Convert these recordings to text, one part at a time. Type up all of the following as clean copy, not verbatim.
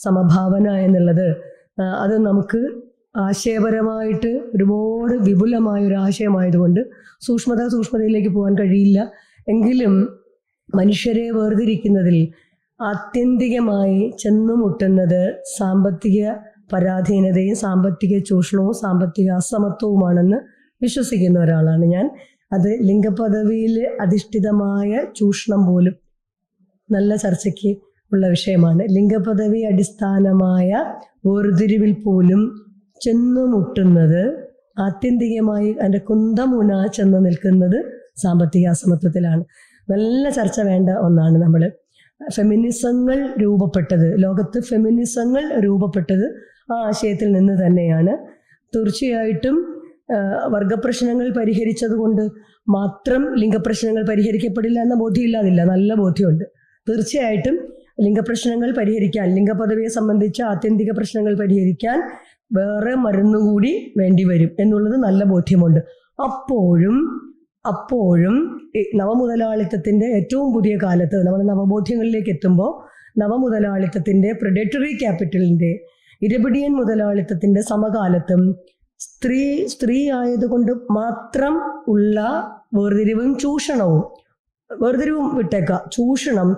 സമഭാവന എന്നുള്ളത് അത് നമുക്ക് ആശയപരമായിട്ട് ഒരുപാട് വിപുലമായ ഒരു ആശയമായതുകൊണ്ട് സൂക്ഷ്മതയിലേക്ക് പോകാൻ കഴിയില്ല. എങ്കിലും മനുഷ്യരെ വേർതിരിക്കുന്നതിൽ ആത്യന്തികമായി ചെന്നുമുട്ടുന്നത് സാമ്പത്തിക പരാധീനതയും സാമ്പത്തിക ചൂഷണവും സാമ്പത്തിക അസമത്വവുമാണെന്ന് വിശ്വസിക്കുന്ന ഒരാളാണ് ഞാൻ. അത് ലിംഗപദവിയിൽ അധിഷ്ഠിതമായ ചൂഷണം പോലും നല്ല ചർച്ചയ്ക്ക് ഉള്ള വിഷയമാണ്. ലിംഗപദവി അടിസ്ഥാനമായ വേർതിരിവിൽ പോലും ചെന്നുമുട്ടുന്നത് ആത്യന്തികമായി അതിൻ്റെ കുന്തമുന ചെന്ന് നിൽക്കുന്നത് സാമ്പത്തിക അസമത്വത്തിലാണ്. നല്ല ചർച്ച വേണ്ട ഒന്നാണ്. നമ്മൾ ഫെമിനിസങ്ങൾ രൂപപ്പെട്ടത്, ലോകത്ത് ഫെമിനിസങ്ങൾ രൂപപ്പെട്ടത് ആ ആശയത്തിൽ നിന്ന് തന്നെയാണ്. തീർച്ചയായിട്ടും വർഗപ്രശ്നങ്ങൾ പരിഹരിച്ചത് കൊണ്ട് മാത്രം ലിംഗപ്രശ്നങ്ങൾ പരിഹരിക്കപ്പെടില്ല എന്ന ബോധ്യമില്ലാതില്ല, നല്ല ബോധ്യമുണ്ട്. തീർച്ചയായിട്ടും ലിംഗപ്രശ്നങ്ങൾ പരിഹരിക്കാൻ, ലിംഗപദവിയെ സംബന്ധിച്ച ആത്യന്തിക പ്രശ്നങ്ങൾ പരിഹരിക്കാൻ വേറെ മരുന്നുകൂടി വേണ്ടി വരും എന്നുള്ളത് നല്ല ബോധ്യമുണ്ട്. അപ്പോഴും നവമുതലാളിത്തത്തിൻ്റെ ഏറ്റവും പുതിയ കാലത്ത് നമ്മൾ നവബോധ്യങ്ങളിലേക്ക് എത്തുമ്പോൾ നവമുതലാളിത്തത്തിൻ്റെ പ്രെഡേറ്ററി ക്യാപിറ്റലിൻ്റെ ഇരപിടിയൻ മുതലാളിത്തത്തിൻ്റെ സമകാലത്തും സ്ത്രീ ആയതുകൊണ്ട് മാത്രം ഉള്ള വേർതിരിവും വിട്ടേക്കാം, ചൂഷണം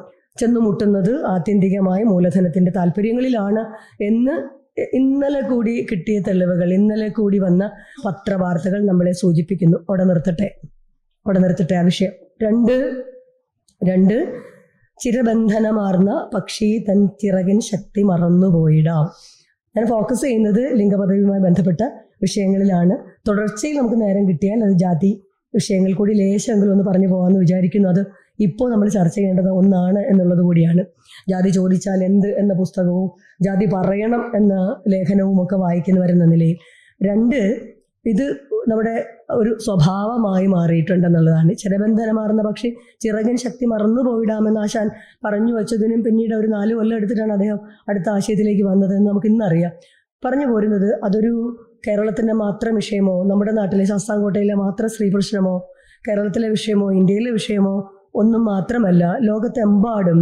ചെന്നുമുട്ടുന്നത് ആത്യന്തികമായ മൂലധനത്തിൻ്റെ താല്പര്യങ്ങളിലാണ് എന്ന് ഇന്നലെ കൂടി കിട്ടിയ തെളിവുകൾ, ഇന്നലെ കൂടി വന്ന പത്രവാർത്തകൾ നമ്മളെ സൂചിപ്പിക്കുന്നു. അവിടെ നിർത്തട്ടെ ആ വിഷയം. രണ്ട് ചിരബന്ധനമാർന്ന പക്ഷി തൻ ചിറകിൻ ശക്തി മറന്നുപോയിടാം. ഞാൻ ഫോക്കസ് ചെയ്യുന്നത് ലിംഗപദവിയുമായി ബന്ധപ്പെട്ട വിഷയങ്ങളിലാണ്. തുടർച്ചയിൽ നമുക്ക് നേരം കിട്ടിയാൽ അത് ജാതി വിഷയങ്ങൾ കൂടി ലേശമെങ്കിലും ഒന്ന് പറഞ്ഞു പോകാമെന്ന് വിചാരിക്കുന്നു. അത് ഇപ്പോൾ നമ്മൾ ചർച്ച ചെയ്യേണ്ടത് ഒന്നാണ് എന്നുള്ളത് കൂടിയാണ്. ജാതി ചോദിച്ചാൽ എന്ത് എന്ന പുസ്തകവും ജാതി പറയണം എന്ന ലേഖനവും ഒക്കെ വായിക്കുന്നവരെന്ന നിലയിൽ ഇത് നമ്മുടെ ഒരു സ്വഭാവമായി മാറിയിട്ടുണ്ടെന്നുള്ളതാണ്. ചിരബന്ധനമാർന്ന പക്ഷി ചിറകിൻ ശക്തി മറന്നു പോയിടാമെന്ന് ആശാൻ പറഞ്ഞു വച്ചതിനും പിന്നീട് ഒരു 4 കൊല്ലം എടുത്തിട്ടാണ് അദ്ദേഹം അടുത്ത ആശയത്തിലേക്ക് വന്നതെന്ന് നമുക്ക് ഇന്നറിയാം. പറഞ്ഞു പോരുന്നത് അതൊരു കേരളത്തിൻ്റെ മാത്രം വിഷയമോ, നമ്മുടെ നാട്ടിലെ ശാസ്താംകോട്ടയിലെ മാത്രം സ്ത്രീ പ്രശ്നമോ, കേരളത്തിലെ വിഷയമോ, ഇന്ത്യയിലെ വിഷയമോ ഒന്നും മാത്രമല്ല. ലോകത്തെമ്പാടും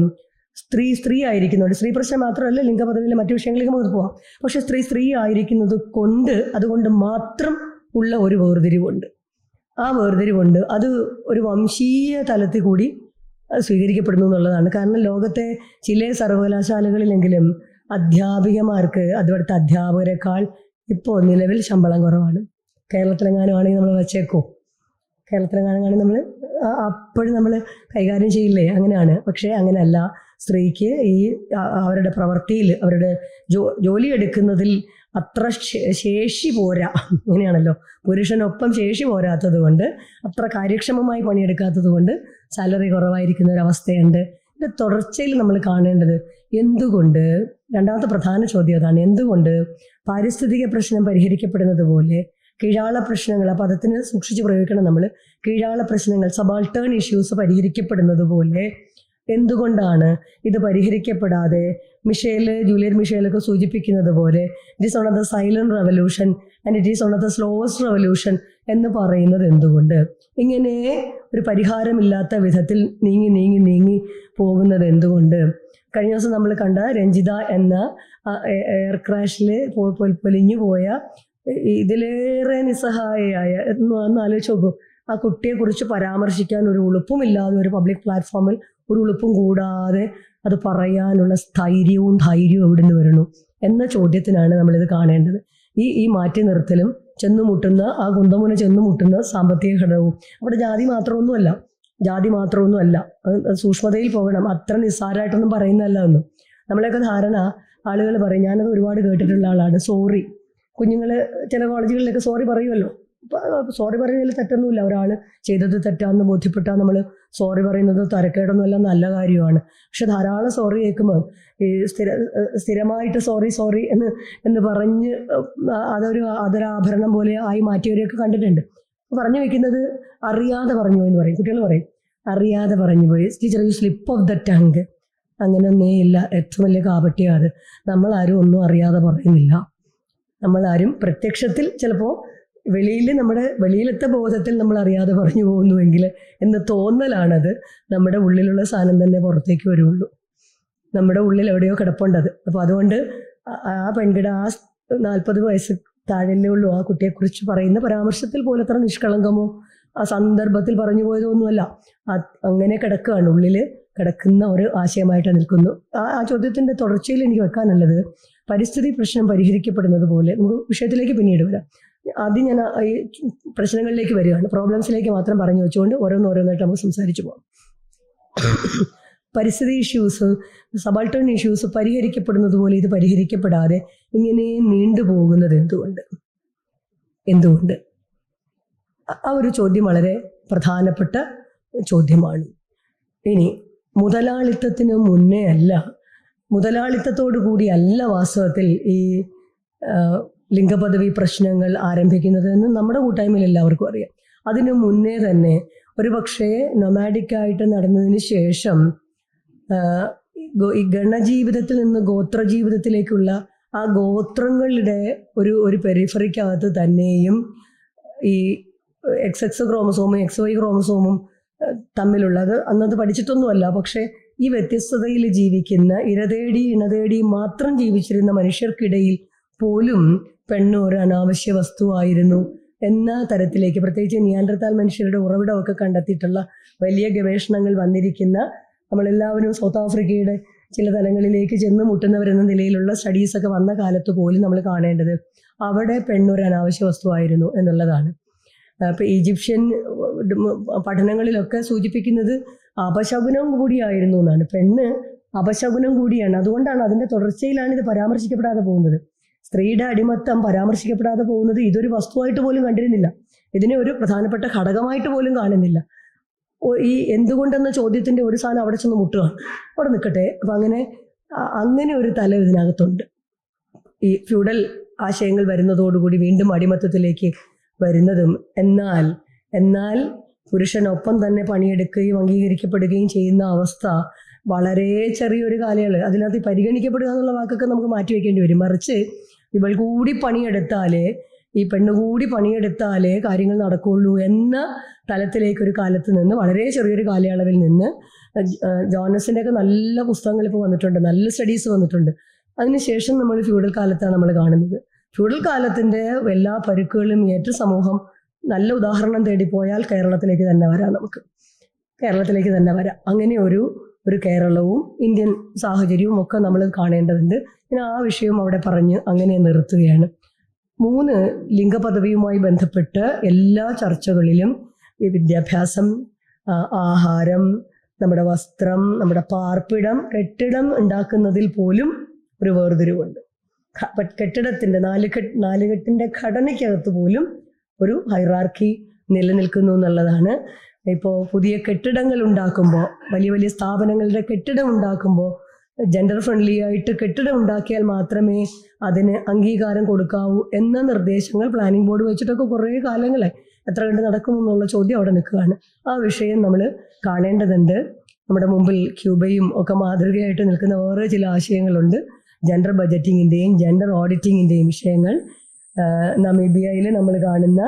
സ്ത്രീ ആയിരിക്കുന്നുണ്ട്. സ്ത്രീ പ്രശ്നം മാത്രമല്ല, ലിംഗപദവിയിലെ മറ്റു വിഷയങ്ങളിലേക്ക് നമുക്ക് പോവാം. പക്ഷെ സ്ത്രീ ആയിരിക്കുന്നത് അതുകൊണ്ട് മാത്രം ഉള്ള ഒരു വേർതിരിവുണ്ട്. ആ വേർതിരിവുണ്ട് അത് ഒരു വംശീയ തലത്തിൽ കൂടി സ്വീകരിക്കപ്പെടുന്നു എന്നുള്ളതാണ്. കാരണം ലോകത്തെ ചില സർവകലാശാലകളിലെങ്കിലും അധ്യാപികമാർക്ക് അതുപോലത്തെ അധ്യാപകരെക്കാൾ ഇപ്പോൾ നിലവിൽ ശമ്പളം കുറവാണ്. കേരളത്തിലെങ്ങാനുമാണെങ്കിൽ നമ്മൾ വച്ചേക്കോ, കേരളത്തിലെങ്ങാനാണെങ്കിൽ നമ്മൾ അപ്പോഴും നമ്മൾ കൈകാര്യം ചെയ്യില്ലേ? അങ്ങനെയാണ്. പക്ഷേ അങ്ങനെയല്ല. സ്ത്രീക്ക് അവരുടെ പ്രവൃത്തിയിൽ, അവരുടെ ജോലി എടുക്കുന്നതിൽ അത്ര ശേഷി പോരാ. അങ്ങനെയാണല്ലോ, പുരുഷനൊപ്പം ശേഷി പോരാത്തത് കൊണ്ട്, അത്ര കാര്യക്ഷമമായി പണിയെടുക്കാത്തത് കൊണ്ട് സാലറി കുറവായിരിക്കുന്ന ഒരവസ്ഥയുണ്ട്. ഇതിൻ്റെ തുടർച്ചയിൽ നമ്മൾ കാണേണ്ടത് എന്തുകൊണ്ട്, രണ്ടാമത്തെ പ്രധാന ചോദ്യം അതാണ്, എന്തുകൊണ്ട് പാരിസ്ഥിതിക പ്രശ്നം പരിഹരിക്കപ്പെടുന്നത് പോലെ കീഴാള പ്രശ്നങ്ങൾ, ആ പദത്തിന് സൂക്ഷിച്ച് പ്രയോഗിക്കണം നമ്മൾ, കീഴാള പ്രശ്നങ്ങൾ, സബാൾട്ടേൺ ഇഷ്യൂസ് പരിഹരിക്കപ്പെടുന്നത് പോലെ എന്തുകൊണ്ടാണ് ഇത് പരിഹരിക്കപ്പെടാതെ ജൂലിയറ്റ് മിഷേലൊക്കെ സൂചിപ്പിക്കുന്നത് പോലെ it is one of the silent revolution and it is one of the slowest revolution എന്ന് പറയുന്നത് എന്തുകൊണ്ട്? ഇങ്ങനെ ഒരു പരിഹാരമില്ലാത്ത വിധത്തിൽ നീങ്ങി പോകുന്നത് എന്തുകൊണ്ട്? കഴിഞ്ഞ ദിവസം നമ്മൾ കണ്ട രഞ്ജിത എന്ന എയർ ക്രാഷിൽ പൊലിഞ്ഞു പോയ ഇതിലേറെ നിസ്സഹായയായ ഒന്ന് ആലോചിച്ച് നോക്കൂ. ആ കുട്ടിയെക്കുറിച്ച് പരാമർശിക്കാൻ ഒരു ഉളുപ്പുമില്ലാതെ ഒരു പബ്ലിക് പ്ലാറ്റ്ഫോമിൽ ഒരു ഉളുപ്പും കൂടാതെ അത് പറയാനുള്ള ധൈര്യവും എവിടെ നിന്ന് വരുന്നു എന്ന ചോദ്യത്തിനാണ് നമ്മളിത് കാണേണ്ടത്. ഈ മാറ്റി നിർത്തലും ആ കുന്തമുന ചെന്നുമുട്ടുന്ന സാമ്പത്തിക ഘടകവും അവിടെ ജാതി മാത്രമൊന്നുമല്ല, സൂക്ഷ്മതയിൽ പോകണം. അത്ര നിസ്സാരമായിട്ടൊന്നും പറയുന്നതല്ല ഒന്നും. നമ്മളെയൊക്കെ ധാരണ, ആളുകൾ പറയും, ഞാനത് ഒരുപാട് കേട്ടിട്ടുള്ള ആളാണ്, സോറി. കുഞ്ഞുങ്ങൾ ചില കോളേജുകളിലൊക്കെ സോറി പറയുമല്ലോ. സോറി പറയുന്നതിൽ തെറ്റൊന്നുമില്ല. ഒരാൾ ചെയ്തത് തെറ്റാന്ന് ബോധ്യപ്പെട്ടാൽ നമ്മൾ സോറി പറയുന്നത് തരക്കേടൊന്നുമല്ല, നല്ല കാര്യമാണ്. പക്ഷെ ധാരാളം സോറി കേൾക്കുമ്പോൾ ഈ സ്ഥിരമായിട്ട് സോറി എന്ന് പറഞ്ഞ് അതൊരാഭരണം പോലെ ആയി മാറ്റിയവരെയൊക്കെ കണ്ടിട്ടുണ്ട്. പറഞ്ഞു വെക്കുന്നത് അറിയാതെ പറഞ്ഞു പോയി എന്ന് പറയും. കുട്ടികൾ പറയും അറിയാതെ പറഞ്ഞു പോയി, teacher you slip of the tongue. അങ്ങനെയൊന്നേ ഇല്ല. ഏറ്റവും വലിയ കാപട്യം അത്. നമ്മളാരും ഒന്നും അറിയാതെ പറയുന്നില്ല. നമ്മളാരും പ്രത്യക്ഷത്തിൽ ചിലപ്പോൾ നമ്മുടെ വെളിയിലത്തെ ബോധത്തിൽ നമ്മൾ അറിയാതെ പറഞ്ഞു പോകുന്നുവെങ്കിൽ എന്ന് തോന്നലാണത്. നമ്മുടെ ഉള്ളിലുള്ള സാധനം തന്നെ പുറത്തേക്ക് വരുള്ളൂ. നമ്മുടെ ഉള്ളിൽ എവിടെയോ കിടപ്പുണ്ടത്. അപ്പോൾ അതുകൊണ്ട് ആ പെൺകിട ആ 40 വയസ്സ് താഴെയല്ലേ ഉള്ളൂ ആ കുട്ടിയെക്കുറിച്ച് പറയുന്ന പരാമർശത്തിൽ പോലെ അത്ര നിഷ്കളങ്കമോ ആ സന്ദർഭത്തിൽ പറഞ്ഞു പോയതോ ഒന്നുമല്ല. അങ്ങനെ കിടക്കുകയാണ്, ഉള്ളിൽ കിടക്കുന്ന ഒരു ആശയമായിട്ട് നിൽക്കുന്നു. ആ ചോദ്യത്തിൻ്റെ തുടർച്ചയിൽ എനിക്ക് വെക്കാനുള്ളത്, പരിസ്ഥിതി പ്രശ്നം പരിഹരിക്കപ്പെടുന്നത് പോലെ നമുക്ക് വിഷയത്തിലേക്ക് പിന്നീട് വരാം. ആദ്യം ഞാൻ ഈ പ്രശ്നങ്ങളിലേക്ക് വരികയാണ്, പ്രോബ്ലംസിലേക്ക് മാത്രം പറഞ്ഞു വെച്ചുകൊണ്ട് ഓരോന്നോരോന്നായിട്ട് നമുക്ക് സംസാരിച്ചു പോകാം. പരിസ്ഥിതി ഇഷ്യൂസ്, സബാൾട്ടേൺ ഇഷ്യൂസ് പരിഹരിക്കപ്പെടുന്നത് പോലെ ഇത് പരിഹരിക്കപ്പെടാതെ ഇങ്ങനെ നീണ്ടുപോകുന്നത് എന്തുകൊണ്ട്? ആ ഒരു ചോദ്യം വളരെ പ്രധാനപ്പെട്ട ചോദ്യമാണ്. ഇനി മുതലാളിത്തത്തിന് മുന്നേ അല്ല, മുതലാളിത്തത്തോടു കൂടിയല്ല വാസ്തവത്തിൽ ഈ ലിംഗപദവി പ്രശ്നങ്ങൾ ആരംഭിക്കുന്നതെന്ന് നമ്മുടെ കൂട്ടായ്മയിൽ എല്ലാവർക്കും അറിയാം. അതിനു മുന്നേ തന്നെ ഒരു പക്ഷേ നൊമാഡിക്കായിട്ട് നടന്നതിന് ശേഷം ഈ ഗണജീവിതത്തിൽ നിന്ന് ഗോത്രജീവിതത്തിലേക്കുള്ള ആ ഗോത്രങ്ങളുടെ ഒരു പെരിഫറിക്കകത്ത് തന്നെയും ഈ XX ക്രോമസോമും XY ക്രോമസോമും തമ്മിലുള്ളത് അന്നത് പഠിച്ചിട്ടൊന്നുമല്ല. പക്ഷേ ഈ വ്യത്യസ്തതയിൽ ജീവിക്കുന്ന ഇണതേടി മാത്രം ജീവിച്ചിരുന്ന മനുഷ്യർക്കിടയിൽ പോലും പെണ്ണ് ഒരു അനാവശ്യ വസ്തുവായിരുന്നു എന്ന തരത്തിലേക്ക്, പ്രത്യേകിച്ച് നിയാൻഡർതാൽ മനുഷ്യരുടെ ഉറവിടമൊക്കെ കണ്ടെത്തിയിട്ടുള്ള വലിയ ഗവേഷണങ്ങൾ വന്നിരിക്കുന്ന, നമ്മളെല്ലാവരും സൗത്ത് ആഫ്രിക്കയുടെ ചില തലങ്ങളിലേക്ക് ചെന്ന് മുട്ടുന്നവരെന്ന നിലയിലുള്ള സ്റ്റഡീസൊക്കെ വന്ന കാലത്ത് പോലും നമ്മൾ കാണേണ്ടത് അവിടെ പെണ്ണൊരു അനാവശ്യ വസ്തുവായിരുന്നു എന്നുള്ളതാണ്. ഇപ്പോൾ ഈജിപ്ഷ്യൻ പഠനങ്ങളിലൊക്കെ സൂചിപ്പിക്കുന്നത് അപശകുനം കൂടിയായിരുന്നു എന്നാണ്. പെണ്ണ് അപശകുനം കൂടിയാണ്. അതുകൊണ്ടാണ് അതിൻ്റെ തുടർച്ചയിലാണ് ഇത് പരാമർശിക്കപ്പെടാതെ പോകുന്നത്. സ്ത്രീയുടെ അടിമത്തം പരാമർശിക്കപ്പെടാതെ പോകുന്നത് ഇതൊരു വസ്തുവായിട്ട് പോലും കണ്ടിരുന്നില്ല, ഇതിനെ ഒരു പ്രധാനപ്പെട്ട ഘടകമായിട്ട് പോലും കാണുന്നില്ല. ഈ എന്തുകൊണ്ടെന്ന ചോദ്യത്തിൻ്റെ ഒരു സാധനം അവിടെ ചെന്ന് മുട്ടുകയാണ്, അവിടെ നിൽക്കട്ടെ. അപ്പം അങ്ങനെ ഒരു തല ഇതിനകത്തുണ്ട്. ഈ ഫ്യൂഡൽ ആശയങ്ങൾ വരുന്നതോടുകൂടി വീണ്ടും അടിമത്തത്തിലേക്ക് വരുന്നതും, എന്നാൽ പുരുഷനൊപ്പം തന്നെ പണിയെടുക്കുകയും അംഗീകരിക്കപ്പെടുകയും ചെയ്യുന്ന അവസ്ഥ വളരെ ചെറിയൊരു കാലയളവ്. അതിനകത്ത് പരിഗണിക്കപ്പെടുക എന്നുള്ള വാക്കൊക്കെ നമുക്ക് മാറ്റിവെക്കേണ്ടി വരും. മറിച്ച് ഇവൾ കൂടി പണിയെടുത്താലേ, ഈ പെണ്ണുകൂടി പണിയെടുത്താലേ കാര്യങ്ങൾ നടക്കുകയുള്ളൂ എന്ന തലത്തിലേക്കൊരു കാലത്ത് നിന്ന്, വളരെ ചെറിയൊരു കാലയളവിൽ നിന്ന്, ജോനസിൻ്റെ ഒക്കെ നല്ല പുസ്തകങ്ങൾ ഇപ്പോൾ വന്നിട്ടുണ്ട്, നല്ല സ്റ്റഡീസ് വന്നിട്ടുണ്ട്. അതിനുശേഷം നമ്മൾ ഫ്യൂഡൽ കാലത്താണ് നമ്മൾ കാണുന്നത്. ഫ്യൂഡൽ കാലത്തിൻ്റെ എല്ലാ പരുക്കുകളും ഏറ്റ സമൂഹം നല്ല ഉദാഹരണം തേടിപ്പോയാൽ കേരളത്തിലേക്ക് തന്നെ വരാം. കേരളത്തിലേക്ക് തന്നെ വരാം. അങ്ങനെ ഒരു കേരളവും ഇന്ത്യൻ സാഹചര്യവും ഒക്കെ നമ്മൾ കാണേണ്ടതുണ്ട്. ഞാൻ ആ വിഷയം അവിടെ പറഞ്ഞ് അങ്ങനെ നിർത്തുകയാണ്. 3 ലിംഗപദവിയുമായി ബന്ധപ്പെട്ട് എല്ലാ ചർച്ചകളിലും ഈ വിദ്യാഭ്യാസം, ആഹാരം, നമ്മുടെ വസ്ത്രം, നമ്മുടെ പാർപ്പിടം, കെട്ടിടം ഉണ്ടാക്കുന്നതിൽ പോലും ഒരു വേർതിരിവുണ്ട്. കെട്ടിടത്തിൻ്റെ നാലുകെട്ടിൻ്റെ ഘടനയ്ക്കകത്ത് പോലും ഒരു ഹൈറാർക്കി നിലനിൽക്കുന്നു എന്നുള്ളതാണ്. ഇപ്പോൾ പുതിയ കെട്ടിടങ്ങൾ ഉണ്ടാക്കുമ്പോൾ, വലിയ വലിയ സ്ഥാപനങ്ങളുടെ കെട്ടിടം ഉണ്ടാക്കുമ്പോൾ ജെൻഡർ ഫ്രണ്ട്ലി ആയിട്ട് കെട്ടിടം ഉണ്ടാക്കിയാൽ മാത്രമേ അതിന് അംഗീകാരം കൊടുക്കാവൂ എന്ന നിർദ്ദേശങ്ങൾ പ്ലാനിംഗ് ബോർഡ് വെച്ചിട്ടൊക്കെ കുറേ കാലങ്ങളെ എത്ര കണ്ട് നടക്കുമെന്നുള്ള ചോദ്യം അവിടെ നിൽക്കുകയാണ്. ആ വിഷയം നമ്മൾ കാണേണ്ടതുണ്ട്. നമ്മുടെ മുമ്പിൽ ക്യൂബയും ഒക്കെ മാതൃകയായിട്ട് നിൽക്കുന്ന വേറെ ചില ആശയങ്ങളുണ്ട്. ജെൻഡർ ബജറ്റിങ്ങിൻ്റെയും ജെൻഡർ ഓഡിറ്റിങ്ങിൻ്റെയും വിഷയങ്ങൾ. നമീബിയയിൽ നമ്മൾ കാണുന്ന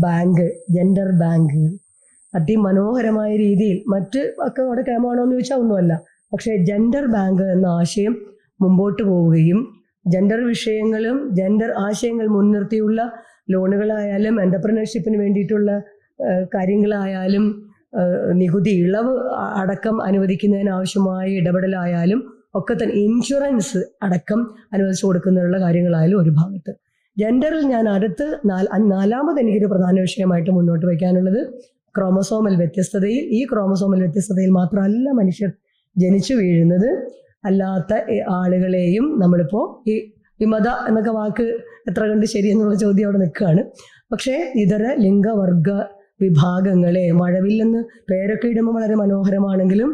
ബാങ്ക്, ജെൻഡർ ബാങ്കുകൾ അതിമനോഹരമായ രീതിയിൽ, മറ്റ് ഒക്കെ അവിടെ കേമാണോ എന്ന് ചോദിച്ചാൽ ഒന്നുമല്ല, പക്ഷേ ജെൻഡർ ബാങ്ക് എന്ന ആശയം മുമ്പോട്ട് പോവുകയും ജെൻഡർ വിഷയങ്ങളും ജെൻഡർ ആശയങ്ങൾ മുൻനിർത്തിയുള്ള ലോണുകളായാലും എൻ്റർപ്രണർഷിപ്പിന് വേണ്ടിയിട്ടുള്ള കാര്യങ്ങളായാലും നികുതി ഇളവ് അടക്കം അനുവദിക്കുന്നതിനാവശ്യമായ ഇടപെടലായാലും ഒക്കെ തന്നെ ഇൻഷുറൻസ് അടക്കം അനുവദിച്ചു കൊടുക്കുന്നതിനുള്ള കാര്യങ്ങളായാലും ഒരു ഭാഗത്ത്. ജെൻഡറിൽ ഞാൻ അടുത്ത് നാലാമത് എനിക്കൊരു പ്രധാന വിഷയമായിട്ട് മുന്നോട്ട് വയ്ക്കാനുള്ളത് ക്രോമസോമൽ വ്യത്യസ്തതയിൽ. ഈ ക്രോമസോമൽ വ്യത്യസ്തതയിൽ മാത്രമല്ല മനുഷ്യർ ജനിച്ചു വീഴുന്നത്, അല്ലാത്ത ആളുകളെയും നമ്മളിപ്പോൾ ഈ വിമത എന്നൊക്കെ വാക്ക് എത്ര കണ്ട് ശരിയെന്നുള്ള ചോദ്യം അവിടെ നിൽക്കുകയാണ്. പക്ഷേ ഇതര ലിംഗവർഗ വിഭാഗങ്ങളെ മഴവില്ലെന്ന് പേരൊക്കെ ഇടുമ്പോൾ വളരെ മനോഹരമാണെങ്കിലും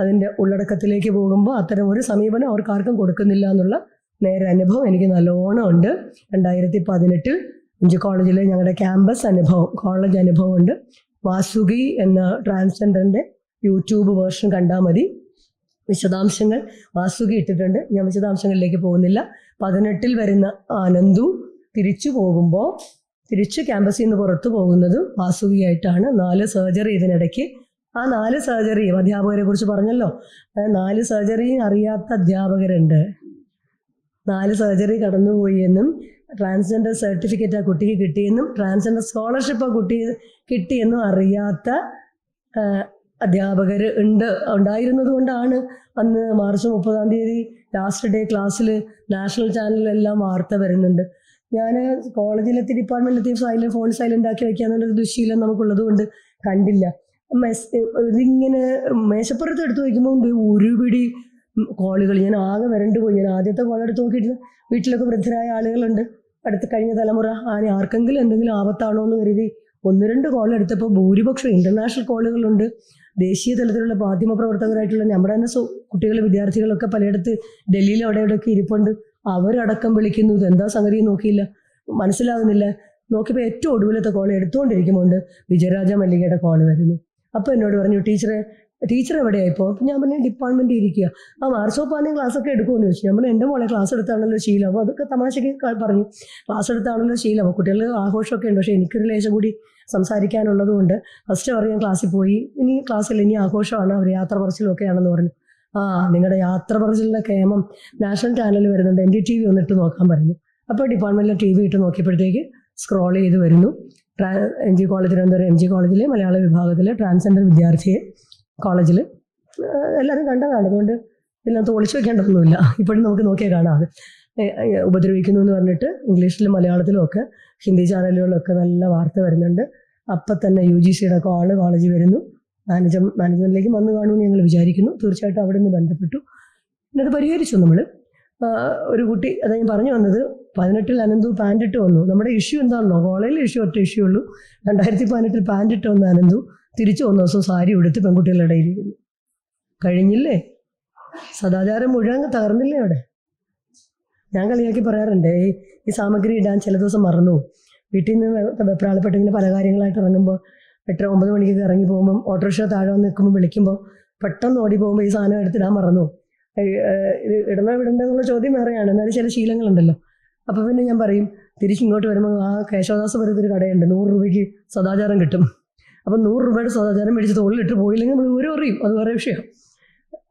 അതിൻ്റെ ഉള്ളടക്കത്തിലേക്ക് പോകുമ്പോൾ അത്തരം ഒരു സമീപനം അവർക്കാർക്കും കൊടുക്കുന്നില്ല എന്നുള്ള നേരെ അനുഭവം എനിക്ക് നല്ലോണം ഉണ്ട്. 2018 5 കോളേജിലെ ഞങ്ങളുടെ ക്യാമ്പസ് കോളേജ് അനുഭവം ഉണ്ട്. വാസുകി എന്ന ട്രാൻസ്ജെൻഡറിൻ്റെ യൂട്യൂബ് വേർഷൻ കണ്ടാൽ മതി. വിശദാംശങ്ങൾ വാസുകി ഇട്ടിട്ടുണ്ട്, ഞാൻ വിശദാംശങ്ങളിലേക്ക് പോകുന്നില്ല. 18 വരുന്ന ആനന്ദു തിരിച്ചു ക്യാമ്പസിൽ നിന്ന് പുറത്തു പോകുന്നത് വാസുകിയായിട്ടാണ്. 4 സർജറി ഇതിനിടയ്ക്ക് ആ 4 സർജറിയും അധ്യാപകരെ കുറിച്ച് പറഞ്ഞല്ലോ, 4 സർജറിയും അറിയാത്ത അധ്യാപകരുണ്ട്. 4 സർജറി കടന്നുപോയി എന്നും ട്രാൻസ്ജെൻഡർ സർട്ടിഫിക്കറ്റ് ആ കുട്ടിക്ക് കിട്ടിയെന്നും ട്രാൻസ്ജെൻഡർ സ്കോളർഷിപ്പ് ആ കുട്ടി കിട്ടിയെന്നും അറിയാത്ത അധ്യാപകർ ഉണ്ടായിരുന്നത് കൊണ്ടാണ് അന്ന് മാർച്ച് 30 ലാസ്റ്റ് ഡേ ക്ലാസ്സിൽ നാഷണൽ ചാനലിലെല്ലാം വാർത്ത വരുന്നുണ്ട്. ഞാൻ കോളേജിലെത്തി ഡിപ്പാർട്ട്മെൻറ്റിലെത്തി ഫോൺ സൈലൻ്റ് ആക്കി വയ്ക്കാന്നുള്ളൊരു ദുശ്ശീലം നമുക്കുള്ളത് കൊണ്ട് കണ്ടില്ല. ഇതിങ്ങനെ മേശപ്പുറത്ത് എടുത്ത് വയ്ക്കുമ്പോൾ ഒരു പിടി കോളുകൾ. ഞാൻ ആകെ വരണ്ടു പോയി. ഞാൻ ആദ്യത്തെ കോൾ എടുത്ത് നോക്കിയിട്ട് വീട്ടിലൊക്കെ വൃദ്ധരായ ആളുകളുണ്ട്, അടുത്ത് കഴിഞ്ഞ തലമുറ. ആർക്കെങ്കിലും എന്തെങ്കിലും ആപത്താണോ എന്ന് കരുതി 1-2 കോൾ എടുത്തപ്പോൾ ഭൂരിപക്ഷം ഇൻ്റർനാഷണൽ കോളുകളുണ്ട്. ദേശീയ തലത്തിലുള്ള മാധ്യമ പ്രവർത്തകരായിട്ടുള്ള നമ്മുടെ തന്നെ കുട്ടികൾ, വിദ്യാർത്ഥികളൊക്കെ പലയിടത്ത് ഡൽഹിയിൽ അവിടെയൊക്കെ ഇരിപ്പുണ്ട്. അവരടക്കം വിളിക്കുന്നു. ഇതെന്താ സംഗതി നോക്കിയില്ല, മനസ്സിലാകുന്നില്ല. നോക്കിയപ്പോൾ ഏറ്റവും ഒടുവിലത്തെ കോൾ എടുത്തുകൊണ്ടിരിക്കുമ്പോൾ വിജയരാജ മല്ലികയുടെ കോൾ വരുന്നു. അപ്പോൾ എന്നോട് പറഞ്ഞു, ടീച്ചർ എവിടെയായിപ്പോൾ? ഞാൻ പറഞ്ഞു ഡിപ്പാർട്ട്മെൻറ്റിൽ ഇരിക്കുക. മാർച്ചോപ്പാണെങ്കിൽ ക്ലാസ്സൊക്കെ എടുക്കുമെന്ന് ചോദിച്ചു. ഞാൻ പറഞ്ഞു എൻ്റെ മോളെ ക്ലാസ് എടുത്താണല്ലോ ശീലം. അപ്പോൾ അതൊക്കെ തമാശയ്ക്ക് പറഞ്ഞു, ക്ലാസ് എടുത്താണല്ലോ ശീലം. അപ്പോൾ കുട്ടികൾ ആഘോഷമൊക്കെ ഉണ്ട്, പക്ഷേ എനിക്കൊരു ലേശം കൂടി സംസാരിക്കാനുള്ളത് കൊണ്ട് ഫസ്റ്റ് പറയാൻ ക്ലാസ്സിൽ പോയി. ഇനി ക്ലാസ്സിൽ ഇനി ആഘോഷമാണ്, അവർ യാത്ര പറച്ചിലൊക്കെയാണെന്ന് പറഞ്ഞു. നിങ്ങളുടെ യാത്ര പറച്ചിലിൻ്റെ കേമം നാഷണൽ ചാനൽ വരുന്നുണ്ട്, NDTV ഒന്നിട്ട് നോക്കാൻ പറഞ്ഞു. അപ്പോൾ ഡിപ്പാർട്ട്മെൻറ്റിലെ TV ഇട്ട് നോക്കിയപ്പോഴത്തേക്ക് സ്ക്രോൾ ചെയ്ത് വരുന്നു. MG കോളേജ്, തിരുവനന്തപുരം MG കോളേജിലെ മലയാള വിഭാഗത്തിലെ ട്രാൻസ്ജെൻഡർ വിദ്യാർത്ഥിയെ കോളേജിൽ എല്ലാവരും കണ്ടതാണ്. അതുകൊണ്ട് ഇതിനകത്ത് ഒളിച്ചു വെക്കേണ്ടതൊന്നുമില്ല, ഇപ്പോഴും നമുക്ക് നോക്കിയാൽ കാണാം. അത് ഉപദ്രവിക്കുന്നു എന്ന് പറഞ്ഞിട്ട് ഇംഗ്ലീഷിലും മലയാളത്തിലും ഒക്കെ ഹിന്ദി ചാനലുകളിലൊക്കെ നല്ല വാർത്ത വരുന്നുണ്ട്. അപ്പം തന്നെ UGCയുടെ കോളേജിൽ വരുന്നു. മാനേജ്മെൻറ്റിലേക്ക് വന്നു കാണുമെന്ന് ഞങ്ങൾ വിചാരിക്കുന്നു. തീർച്ചയായിട്ടും അവിടെ നിന്ന് ബന്ധപ്പെട്ടു. പിന്നെ അത് പരിഹരിച്ചു നമ്മൾ. ഒരു കുട്ടി, അത് ഞാൻ പറഞ്ഞു വന്നത്, 18-ൽ അനന്തു പാൻറ്റിട്ട് വന്നു. നമ്മുടെ ഇഷ്യൂ എന്താണെന്നോ, കോളേജിൽ ഒറ്റ ഇഷ്യൂ ഉള്ളൂ. 2018-ൽ പാൻറ്റിട്ട് വന്ന അനന്തു തിരിച്ചു വന്ന ദിവസം സാരി ഉടുത്ത് പെൺകുട്ടികളുടെ ഇടയിലിരുന്നു. കഴിഞ്ഞില്ലേ? സദാചാരം മുഴുവൻ തകർന്നില്ലേ അവിടെ? ഞാൻ കളിയാക്കി പറയാറുണ്ട്, ഈ സാമഗ്രി ഇടാൻ ചില ദിവസം മറന്നു. വീട്ടിൽ നിന്ന് വെപ്രാളപ്പെട്ട് ഇങ്ങനെ പല കാര്യങ്ങളായിട്ട് ഇറങ്ങുമ്പോൾ 8-9 മണിക്കൊക്കെ ഇറങ്ങി പോകുമ്പം ഓട്ടോറിക്ഷ താഴെ വന്ന് നിൽക്കുമ്പോൾ വിളിക്കുമ്പോൾ പെട്ടെന്ന് ഓടി പോകുമ്പോൾ ഈ സാധനം എടുത്തിടാൻ മറന്നു. ഇത് വിടണ്ടെന്നുള്ള ചോദ്യം വേറെയാണ്. എന്നാലും ചില ശീലങ്ങളുണ്ടല്ലോ. അപ്പോൾ പിന്നെ ഞാൻ പറയും, തിരിച്ചിങ്ങോട്ട് വരുമ്പോൾ ആ കേശവദാസ് പറയുന്നൊരു കടയുണ്ട്, 100 രൂപയ്ക്ക് സദാചാരം കിട്ടും. അപ്പം 100 രൂപയുടെ സദാചാരം മേടിച്ച് തോളിലിട്ട് പോയില്ലെങ്കിൽ നമ്മൾ വിവരം അറിയും, അത് വേറെ വിഷയം.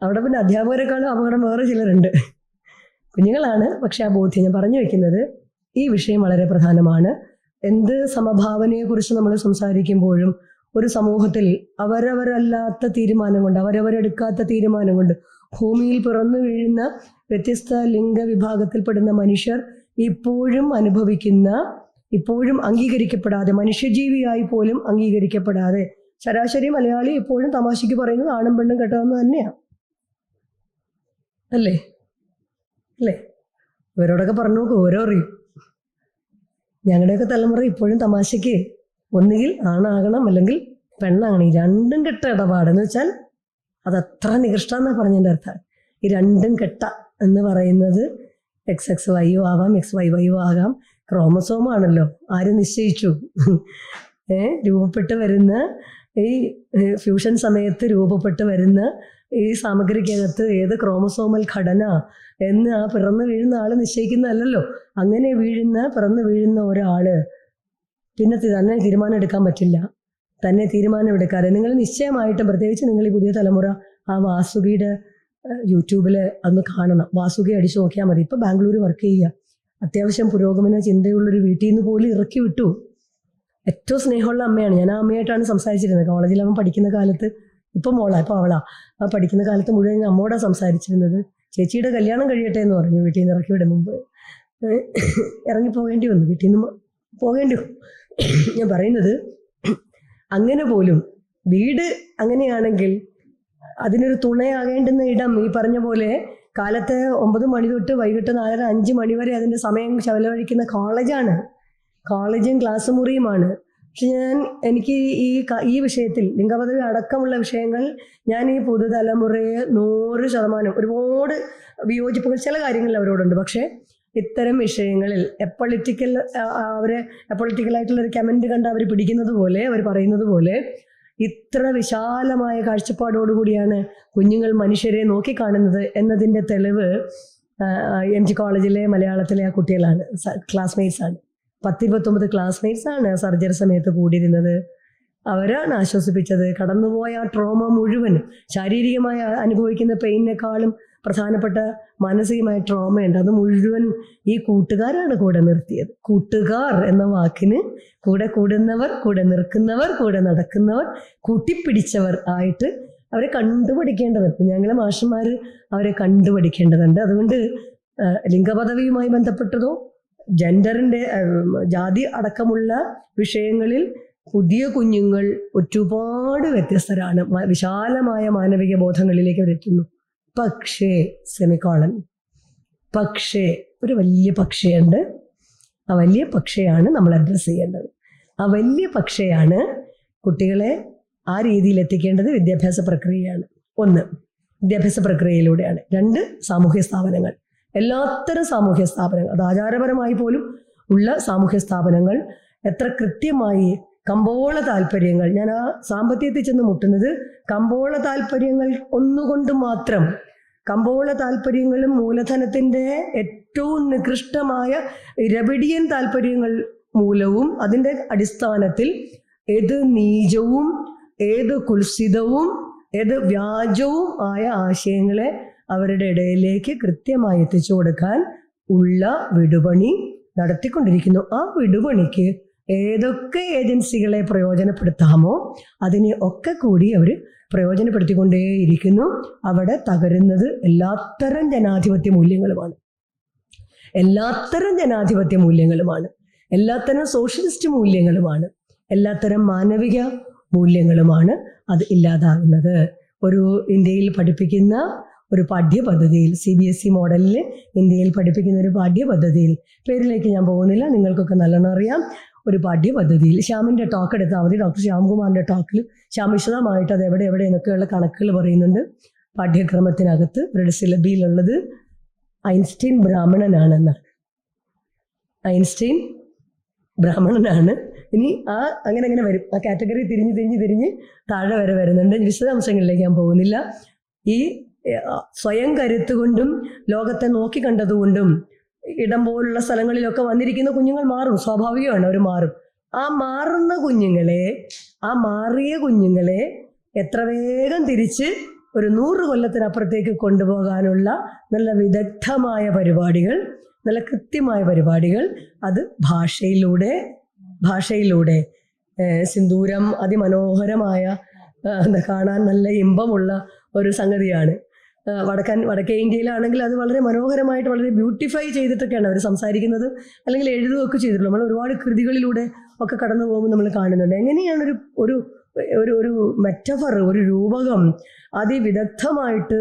അവിടെ പിന്നെ അധ്യാപകരെക്കാളും അപകടം വേറെ ചിലരുണ്ട്. കുഞ്ഞുങ്ങളാണ്, പക്ഷെ ആ ബോധ്യം ഞാൻ പറഞ്ഞു വയ്ക്കുന്നത്, ഈ വിഷയം വളരെ പ്രധാനമാണ്. എന്ത് സമഭാവനയെക്കുറിച്ച് നമ്മൾ സംസാരിക്കുമ്പോഴും ഒരു സമൂഹത്തിൽ അവരവരല്ലാത്ത തീരുമാനം കൊണ്ട്, അവരവരെടുക്കാത്ത തീരുമാനം കൊണ്ട് ഭൂമിയിൽ പിറന്നു വീഴുന്ന വ്യത്യസ്ത ലിംഗവിഭാഗത്തിൽപ്പെടുന്ന മനുഷ്യർ ഇപ്പോഴും അനുഭവിക്കുന്ന, ഇപ്പോഴും അംഗീകരിക്കപ്പെടാതെ, മനുഷ്യജീവിയായി പോലും അംഗീകരിക്കപ്പെടാതെ, ശരാശരി മലയാളി ഇപ്പോഴും തമാശയ്ക്ക് പറയുന്നത് ആണും പെണ്ണും കെട്ടതെന്ന് തന്നെയാണ്. അല്ലേ? ഇവരോടൊക്കെ പറഞ്ഞു നോക്കും, ഓരോ അറിയും. ഞങ്ങളുടെയൊക്കെ തലമുറ ഇപ്പോഴും തമാശയ്ക്ക് ഒന്നുകിൽ ആണാകണം അല്ലെങ്കിൽ പെണ്ണാകണം, ഈ രണ്ടും കെട്ട ഇടപാടെന്ന് വെച്ചാൽ അതത്ര നികൃഷ്ടാന്നാണ് പറഞ്ഞതിൻ്റെ അർത്ഥം. ഈ രണ്ടും കെട്ട എന്ന് പറയുന്നത് XXYO ആവാം, XYYO ആകാം. ക്രോമസോമാണല്ലോ, ആര് നിശ്ചയിച്ചു? രൂപപ്പെട്ട് വരുന്ന ഈ ഫ്യൂഷൻ സമയത്ത് രൂപപ്പെട്ട് വരുന്ന ഈ സാമഗ്രിക്കകത്ത് ഏത് ക്രോമസോമൽ ഘടന എന്ന് ആ പിറന്നു വീഴുന്ന ആൾ നിശ്ചയിക്കുന്നതല്ലല്ലോ. അങ്ങനെ പിറന്നു വീഴുന്ന ഒരാൾ പിന്നെ തന്നെ തീരുമാനം എടുക്കാൻ പറ്റില്ല. തന്നെ തീരുമാനം എടുക്കാതെ നിങ്ങൾ നിശ്ചയമായിട്ടും, പ്രത്യേകിച്ച് നിങ്ങൾ ഈ പുതിയ തലമുറ, ആ വാസുകിയുടെ യൂട്യൂബിൽ അന്ന് കാണണം. വാസുകി അടിച്ചു നോക്കിയാൽ മതി. ഇപ്പോൾ ബാംഗ്ലൂർ വർക്ക് ചെയ്യുക, അത്യാവശ്യം പുരോഗമന ചിന്തയുള്ളൊരു വീട്ടിൽ നിന്ന് പോലും ഇറക്കി വിട്ടു. ഏറ്റവും സ്നേഹമുള്ള അമ്മയാണ്. ഞാൻ ആ അമ്മയായിട്ടാണ് സംസാരിച്ചിരുന്നത് കോളേജിൽ. അവൻ പഠിക്കുന്ന കാലത്ത്, ഇപ്പം അവളാ, ആ പഠിക്കുന്ന കാലത്ത് മുഴുവൻ അമ്മോടാണ് സംസാരിച്ചിരുന്നത്. ചേച്ചിയുടെ കല്യാണം കഴിയട്ടെ എന്ന് പറഞ്ഞു വീട്ടിൽ നിന്ന് ഇറക്കി വിടും മുമ്പ്. ഇറങ്ങി പോകേണ്ടി വന്നു, വീട്ടിൽ നിന്ന് പോകേണ്ടി വന്നു. ഞാൻ പറയുന്നത്, അങ്ങനെ പോലും വീട് അങ്ങനെയാണെങ്കിൽ അതിനൊരു തുണയാകേണ്ടുന്ന ഇടം, ഈ പറഞ്ഞ പോലെ കാലത്തെ 9 മണി തൊട്ട് വൈകിട്ട് 4-5 മണി വരെ അതിൻ്റെ സമയം ചെലവഴിക്കുന്ന കോളേജാണ്, കോളേജും ക്ലാസ് മുറിയുമാണ്. പക്ഷെ എനിക്ക് ഈ വിഷയത്തിൽ, ലിംഗപദവി അടക്കമുള്ള വിഷയങ്ങൾ, ഞാൻ ഈ പുതുതലമുറയെ 100% ഒരുപാട് വിയോജിപ്പുകൾ ചില കാര്യങ്ങളിൽ അവരോടുണ്ട്. പക്ഷേ ഇത്തരം വിഷയങ്ങളിൽ പൊളിറ്റിക്കലായിട്ടുള്ളൊരു കമൻറ്റ് കണ്ട് അവർ പിടിക്കുന്നത് പോലെ, അവർ പറയുന്നത് പോലെ ഇത്ര വിശാലമായ കാഴ്ചപ്പാടോടുകൂടിയാണ് കുഞ്ഞുങ്ങൾ മനുഷ്യരെ നോക്കിക്കാണുന്നത് എന്നതിൻ്റെ തെളിവ് MG കോളേജിലെ മലയാളത്തിലെ ആ കുട്ടികളാണ്, ക്ലാസ്മേറ്റ്സാണ്. 10-29 ക്ലാസ്മേറ്റ്സാണ് സർജറി സമയത്ത് കൂടിയിരുന്നത്. അവരാണ് ആശ്വസിപ്പിച്ചത്. കടന്നുപോയ ആ ട്രോമ മുഴുവൻ, ശാരീരികമായി അനുഭവിക്കുന്ന പെയിനേക്കാളും പ്രധാനപ്പെട്ട മാനസികമായ ട്രോമയുണ്ട്, അത് മുഴുവൻ ഈ കൂട്ടുകാരാണ് കൂടെ നിർത്തിയത്. കൂട്ടുകാർ എന്ന വാക്കിന് കൂടെ കൂടുന്നവർ, കൂടെ നിൽക്കുന്നവർ, കൂടെ നടക്കുന്നവർ, കൂട്ടിപ്പിടിച്ചവർ ആയിട്ട് അവരെ കണ്ടുപഠിക്കേണ്ടതുണ്ട്. ഞങ്ങളെ മാഷന്മാർ അവരെ കണ്ടുപഠിക്കേണ്ടതുണ്ട്. അതുകൊണ്ട് ലിംഗപദവിയുമായി ബന്ധപ്പെട്ടതോ ജെൻഡറിൻ്റെ ജാതി അടക്കമുള്ള വിഷയങ്ങളിൽ പുതിയ കുഞ്ഞുങ്ങൾ ഒരുപാട് വ്യത്യസ്തരാണ്. വിശാലമായ മാനവിക ബോധങ്ങളിലേക്ക് അവരെത്തുന്നു. പക്ഷേ സെമിക്കോളൻ, പക്ഷേ ഒരു വലിയ പക്ഷയുണ്ട്. ആ വലിയ പക്ഷയാണ് നമ്മൾ അഡ്രസ്സ് ചെയ്യേണ്ടത്. ആ വലിയ പക്ഷയാണ് കുട്ടികളെ ആ രീതിയിൽ എത്തിക്കേണ്ടത് വിദ്യാഭ്യാസ പ്രക്രിയയാണ്. ഒന്ന്, വിദ്യാഭ്യാസ പ്രക്രിയയിലൂടെയാണ്. രണ്ട്, സാമൂഹ്യ സ്ഥാപനങ്ങൾ. എല്ലാത്തരം സാമൂഹ്യ സ്ഥാപനങ്ങൾ, അത് ആചാരപരമായി പോലും ഉള്ള സാമൂഹ്യ സ്ഥാപനങ്ങൾ എത്ര കൃത്യമായി കമ്പോള താല്പര്യങ്ങൾ, ഞാൻ ആ സാമ്പത്തികത്തിൽ ചെന്ന് മുട്ടുന്നത് കമ്പോള താല്പര്യങ്ങൾ ഒന്നുകൊണ്ട് മാത്രം, കമ്പോള താല്പര്യങ്ങളും മൂലധനത്തിൻ്റെ ഏറ്റവും നികൃഷ്ടമായ ഇരപിടിയൻ താല്പര്യങ്ങൾ മൂലവും അതിൻ്റെ അടിസ്ഥാനത്തിൽ ഏത് നീചവും ഏത് കുൽസിതവും ഏത് വ്യാജവും ആയ ആശയങ്ങളെ അവരുടെ ഇടയിലേക്ക് കൃത്യമായി എത്തിച്ചു കൊടുക്കാൻ ഉള്ള വിടുപണി നടത്തിക്കൊണ്ടിരിക്കുന്നു. ആ വിടുപണിക്ക് ഏതൊക്കെ ഏജൻസികളെ പ്രയോജനപ്പെടുത്താമോ അതിനെ ഒക്കെ കൂടി അവർ പ്രയോജനപ്പെടുത്തിക്കൊണ്ടേയിരിക്കുന്നു. അവിടെ തകരുന്നത് എല്ലാത്തരം ജനാധിപത്യ മൂല്യങ്ങളുമാണ്, എല്ലാത്തരം ജനാധിപത്യ മൂല്യങ്ങളുമാണ്, എല്ലാത്തരം സോഷ്യലിസ്റ്റ് മൂല്യങ്ങളുമാണ്, എല്ലാത്തരം മാനവിക മൂല്യങ്ങളുമാണ് അത് ഇല്ലാതാകുന്നത്. ഒരു ഇന്ത്യയിൽ പഠിപ്പിക്കുന്ന ഒരു പാഠ്യപദ്ധതിയിൽ, CBSE മോഡലിൽ ഇന്ത്യയിൽ പഠിപ്പിക്കുന്ന ഒരു പാഠ്യപദ്ധതിയിൽ, പേരിലേക്ക് ഞാൻ പോകുന്നില്ല, നിങ്ങൾക്കൊക്കെ നല്ലോണം അറിയാം, ഒരു പാഠ്യപദ്ധതിയിൽ ശ്യാമിൻ്റെ ടോക്ക് എടുത്താൽ മതി. ഡോക്ടർ ശ്യാംകുമാറിൻ്റെ ടോക്കിൽ ശ്യാം വിശദമായിട്ട് അത് എവിടെ എന്നൊക്കെയുള്ള കണക്കുകൾ പറയുന്നുണ്ട്. പാഠ്യക്രമത്തിനകത്ത് അവരുടെ സിലബിയിലുള്ളത് ഐൻസ്റ്റീൻ ബ്രാഹ്മണനാണെന്നാണ്. ഐൻസ്റ്റീൻ ബ്രാഹ്മണനാണ്. ഇനി അങ്ങനെ വരും. ആ കാറ്റഗറി തിരിഞ്ഞ് താഴെ വരെ വരുന്നുണ്ട്. വിശദാംശങ്ങളിലേക്ക് ഞാൻ പോകുന്നില്ല. ഈ സ്വയം കരുത്തുകൊണ്ടും ലോകത്തെ നോക്കി കണ്ടതുകൊണ്ടും ഇടം പോലുള്ള സ്ഥലങ്ങളിലൊക്കെ വന്നിരിക്കുന്ന കുഞ്ഞുങ്ങൾ മാറും, സ്വാഭാവികമാണ്, അവർ മാറും. ആ മാറുന്ന കുഞ്ഞുങ്ങളെ, ആ മാറിയ കുഞ്ഞുങ്ങളെ എത്ര വേഗം തിരിച്ച് ഒരു 100 കൊല്ലത്തിനപ്പുറത്തേക്ക് കൊണ്ടുപോകാനുള്ള നല്ല വിദഗ്ധമായ പരിപാടികൾ, നല്ല കൃത്യമായ പരിപാടികൾ, അത് ഭാഷയിലൂടെ സിന്ദൂരം അതിമനോഹരമായ കാണാൻ നല്ല ഇമ്പമുള്ള ഒരു സംഗതിയാണ്. വടക്കേ ഇന്ത്യയിലാണെങ്കിൽ അത് വളരെ മനോഹരമായിട്ട് വളരെ ബ്യൂട്ടിഫൈ ചെയ്തിട്ടൊക്കെയാണ് അവർ സംസാരിക്കുന്നത്, അല്ലെങ്കിൽ എഴുതുകയൊക്കെ ചെയ്തിട്ടുള്ളത്. നമ്മൾ ഒരുപാട് കൃതികളിലൂടെ ഒക്കെ കടന്നു പോകുമ്പോൾ നമ്മൾ കാണുന്നുണ്ട് എങ്ങനെയാണ് ഒരു മെറ്റഫർ, ഒരു രൂപകം അതിവിദഗ്ധമായിട്ട്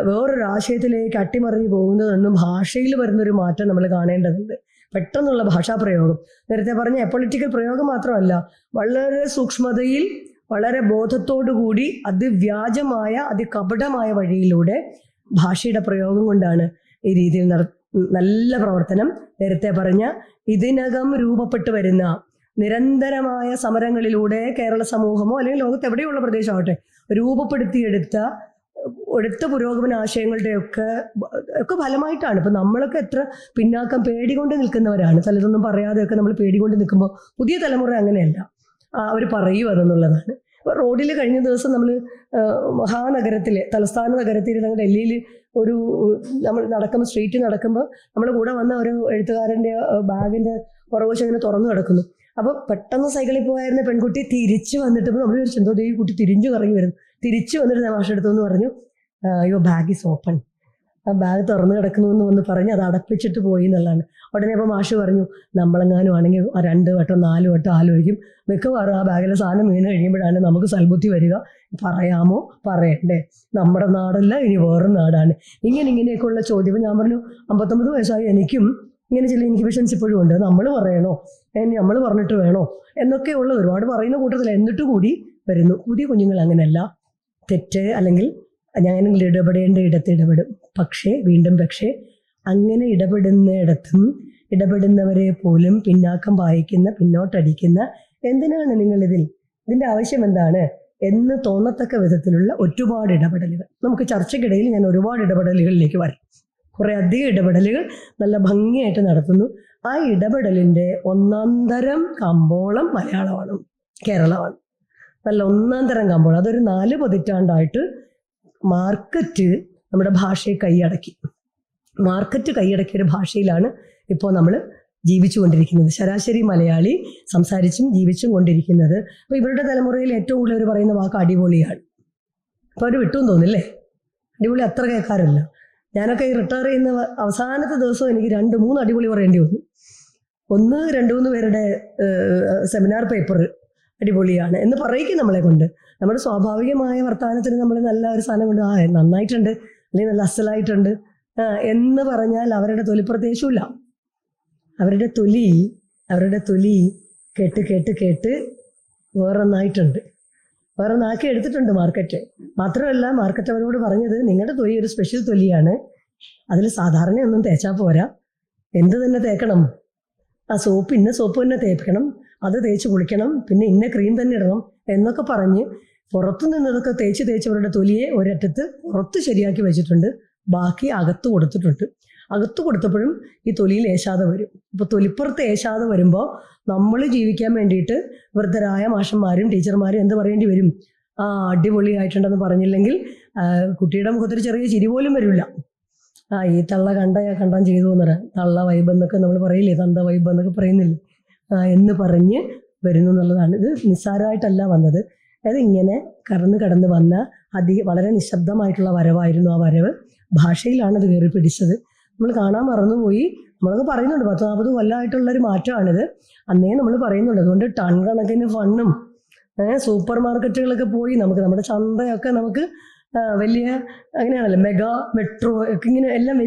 വേറൊരു ആശയത്തിലേക്ക് അട്ടിമറിഞ്ഞു പോകുന്നതെന്നും ഭാഷയിൽ വരുന്നൊരു മാറ്റം നമ്മൾ കാണേണ്ടതുണ്ട്. പെട്ടെന്നുള്ള ഭാഷാപ്രയോഗം, നേരത്തെ പറഞ്ഞ പൊളിറ്റിക്കൽ പ്രയോഗം മാത്രമല്ല, വളരെ സൂക്ഷ്മതയിൽ വളരെ ബോധത്തോടുകൂടി അതിവ്യാജമായ അതികപടമായ വഴിയിലൂടെ ഭാഷയുടെ പ്രയോഗം കൊണ്ടാണ് ഈ രീതിയിൽ നല്ല പ്രവർത്തനം. നേരത്തെ പറഞ്ഞ ഇതിനകം രൂപപ്പെട്ടു വരുന്ന നിരന്തരമായ സമരങ്ങളിലൂടെ കേരള സമൂഹമോ അല്ലെങ്കിൽ ലോകത്ത് എവിടെയുള്ള പ്രദേശമാവട്ടെ രൂപപ്പെടുത്തിയെടുത്ത പുരോഗമന ആശയങ്ങളുടെ ഒക്കെ ഫലമായിട്ടാണ്. ഇപ്പം നമ്മളൊക്കെ എത്ര പിന്നാക്കം പേടികൊണ്ട് നിൽക്കുന്നവരാണ്, ചിലതൊന്നും പറയാതെയൊക്കെ നമ്മൾ പേടികൊണ്ട് നിൽക്കുമ്പോൾ പുതിയ തലമുറ അങ്ങനെയല്ല, അവർ പറയൂ അതെന്നുള്ളതാണ്. ഇപ്പോൾ റോഡിൽ കഴിഞ്ഞ ദിവസം നമ്മൾ മഹാനഗരത്തിൽ, തലസ്ഥാന നഗരത്തിൽ, ഡൽഹിയിൽ നമ്മൾ നടക്കുമ്പോൾ, സ്ട്രീറ്റിൽ നടക്കുമ്പോൾ നമ്മുടെ കൂടെ വന്ന ഒരു എഴുത്തുകാരൻ്റെ ബാഗിൻ്റെ പുറകുവശം ഇങ്ങനെ തുറന്നു കിടക്കുന്നു. അപ്പോൾ പെട്ടെന്ന് സൈക്കിളിൽ പോയായിരുന്ന പെൺകുട്ടി തിരിച്ചു വന്നിട്ട് നമ്മൾ ഒരു എന്തോ ഈ കുട്ടി തിരിഞ്ഞു കറങ്ങി വരുന്നു. തിരിച്ചു വന്നിട്ട് ഞാൻ മാഷ് എടുത്തു എന്ന് പറഞ്ഞു, യുവർ ബാഗ് ഈസ് ഓപ്പൺ, ആ ബാഗ് തുറന്നു കിടക്കുന്നു എന്ന് വന്ന് പറഞ്ഞ് അത് അടപ്പിച്ചിട്ട് പോയി എന്നുള്ളതാണ്. ഉടനെ അപ്പോൾ മാഷ് പറഞ്ഞു, നമ്മളെങ്ങാനും ആണെങ്കിൽ 2 വട്ടം 4 വട്ടം ആലോചിക്കും, മിക്കവാറും ആ ബാഗിലെ സാധനം വീണ് കഴിയുമ്പോഴാണ് നമുക്ക് സൽബുദ്ധി വരിക, പറയാമോ പറയണ്ടേ, നമ്മുടെ നാടല്ല ഇനി വേറൊരു നാടാണ്, ഇങ്ങനെയൊക്കെയുള്ള ചോദ്യം. ഞാൻ പറഞ്ഞു 59 വയസ്സായി എനിക്കും ഇങ്ങനെ ചില ഇൻഹിബിഷൻസ് ഇപ്പോഴും ഉണ്ട്, നമ്മൾ പറയണോ, നമ്മൾ പറഞ്ഞിട്ട് വേണോ എന്നൊക്കെയുള്ള ഒരുപാട് പറയുന്ന കൂട്ടത്തിൽ എന്നിട്ട് കൂടി വരുന്നു. പുതിയ കുഞ്ഞുങ്ങൾ അങ്ങനെയല്ല, തെറ്റ് അല്ലെങ്കിൽ ഞാൻ ഇടപെടേണ്ട ഇടത്ത് ഇടപെടും. പക്ഷേ അങ്ങനെ ഇടപെടുന്നവരെ പോലും പിന്നാക്കം വായിക്കുന്ന, പിന്നോട്ടടിക്കുന്ന, എന്തിനാണ് ഇതിൻ്റെ ആവശ്യം എന്താണ് എന്ന് തോന്നത്തക്ക വിധത്തിലുള്ള ഒരുപാട് ഇടപെടലുകൾ. നമുക്ക് ചർച്ചയ്ക്കിടയിൽ ഞാൻ ഒരുപാട് ഇടപെടലുകളിലേക്ക് വരാം. കുറേ അധികം ഇടപെടലുകൾ നല്ല ഭംഗിയായിട്ട് നടത്തുന്നു. ആ ഇടപെടലിൻ്റെ ഒന്നാന്തരം കമ്പോളം മലയാളമാണ്, കേരളമാണ്. നല്ല ഒന്നാം തരം കമ്പോളം. അതൊരു 4 പതിറ്റാണ്ടായിട്ട് മാർക്കറ്റ് നമ്മുടെ ഭാഷയെ കൈയടക്കി. മാർക്കറ്റ് കൈയടക്കിയ ഒരു ഭാഷയിലാണ് ഇപ്പോൾ നമ്മൾ ജീവിച്ചു കൊണ്ടിരിക്കുന്നത്. ശരാശരി മലയാളി സംസാരിച്ചും ജീവിച്ചും കൊണ്ടിരിക്കുന്നത്. അപ്പോൾ ഇവരുടെ തലമുറയിൽ ഏറ്റവും കൂടുതൽ പറയുന്ന വാക്ക് അടിപൊളിയാണ്. അപ്പോൾ അവർ വിട്ടും തോന്നില്ലേ? അടിപൊളി അത്ര കേൾക്കാറില്ല. ഞാനൊക്കെ ഈ റിട്ടയർ ചെയ്യുന്ന അവസാനത്തെ ദിവസം എനിക്ക് 2-3 അടിപൊളി പറയേണ്ടി വന്നു. ഒന്ന് 2-3 പേരുടെ സെമിനാർ പേപ്പർ അടിപൊളിയാണ് എന്ന് പറയിക്കും നമ്മളെ കൊണ്ട്. നമ്മുടെ സ്വാഭാവികമായ വർത്തമാനത്തിന് നമ്മൾ നല്ല ഒരു സാധനം കൊണ്ട് നന്നായിട്ടുണ്ട് അല്ലെങ്കിൽ നല്ല അസലായിട്ടുണ്ട് എന്ന് പറഞ്ഞാൽ അവരുടെ തൊലിപ്രദേശമില്ല. അവരുടെ തൊലി കേട്ട് കേട്ട് കേട്ട് വേറൊന്നായിട്ടുണ്ട്, വേറൊന്നാക്കി എടുത്തിട്ടുണ്ട് മാർക്കറ്റ്. മാത്രമല്ല മാർക്കറ്റ് അവരോട് പറഞ്ഞത് നിങ്ങളുടെ തൊലി ഒരു സ്പെഷ്യൽ തൊലിയാണ്, അതിൽ സാധാരണയൊന്നും തേച്ചാൽ പോരാ, എന്ത് തന്നെ തേക്കണം, ആ സോപ്പ് ഇന്ന സോപ്പ് തന്നെ തേക്കണം, അത് തേച്ച് കുളിക്കണം, പിന്നെ ഇന്ന ക്രീം തന്നെ ഇടണം എന്നൊക്കെ പറഞ്ഞ് പുറത്തു നിന്നതൊക്കെ തേച്ച് അവരുടെ തൊലിയെ ഒരറ്റത്ത് പുറത്ത് ശരിയാക്കി വെച്ചിട്ടുണ്ട്, ബാക്കി അകത്ത് കൊടുത്തിട്ടുണ്ട്. അകത്ത് കൊടുത്തപ്പോഴും ഈ തൊലിയിൽ ഏശാതെ വരും. ഇപ്പോൾ തൊലിപ്പുറത്ത് ഏശാതെ വരുമ്പോൾ നമ്മൾ ജീവിക്കാൻ വേണ്ടിയിട്ട് വൃദ്ധരായ മാഷന്മാരും ടീച്ചർമാരും എന്ത് പറയേണ്ടി വരും? അടിപൊളിയായിട്ടുണ്ടെന്ന് പറഞ്ഞില്ലെങ്കിൽ കുട്ടിയുടെ മുഖത്തൊരു ചെറിയ ചിരി പോലും വരില്ല. ഈ തള്ള കണ്ടം ചെയ്തു എന്നറിയാം, തള്ള വൈബ് എന്നൊക്കെ നമ്മൾ പറയില്ലേ, തന്ത വൈബ് എന്നൊക്കെ പറയുന്നില്ലേ, എന്ന് പറഞ്ഞ് വരുന്നു എന്നുള്ളതാണ്. ഇത് നിസ്സാരമായിട്ടല്ല വന്നത്. അതായത് ഇങ്ങനെ കടന്ന് വന്ന വളരെ നിശബ്ദമായിട്ടുള്ള വരവായിരുന്നു. ആ വരവ് ഭാഷയിലാണ് അത് കയറി പിടിച്ചത്. നമ്മൾ കാണാൻ മറന്നുപോയി. നമ്മളൊക്കെ പറയുന്നുണ്ട് 10-40 കൊല്ലമായിട്ടുള്ളൊരു മാറ്റമാണിത്. അന്നേ നമ്മൾ പറയുന്നുണ്ട്. അതുകൊണ്ട് ടൺ കണക്കിന് ഫണ്ടും സൂപ്പർ മാർക്കറ്റുകളൊക്കെ പോയി നമ്മുടെ ചന്തയൊക്കെ നമുക്ക് വലിയ അങ്ങനെയാണല്ലോ, മെഗാ മെട്രോ ഒക്കെ ഇങ്ങനെ എല്ലാം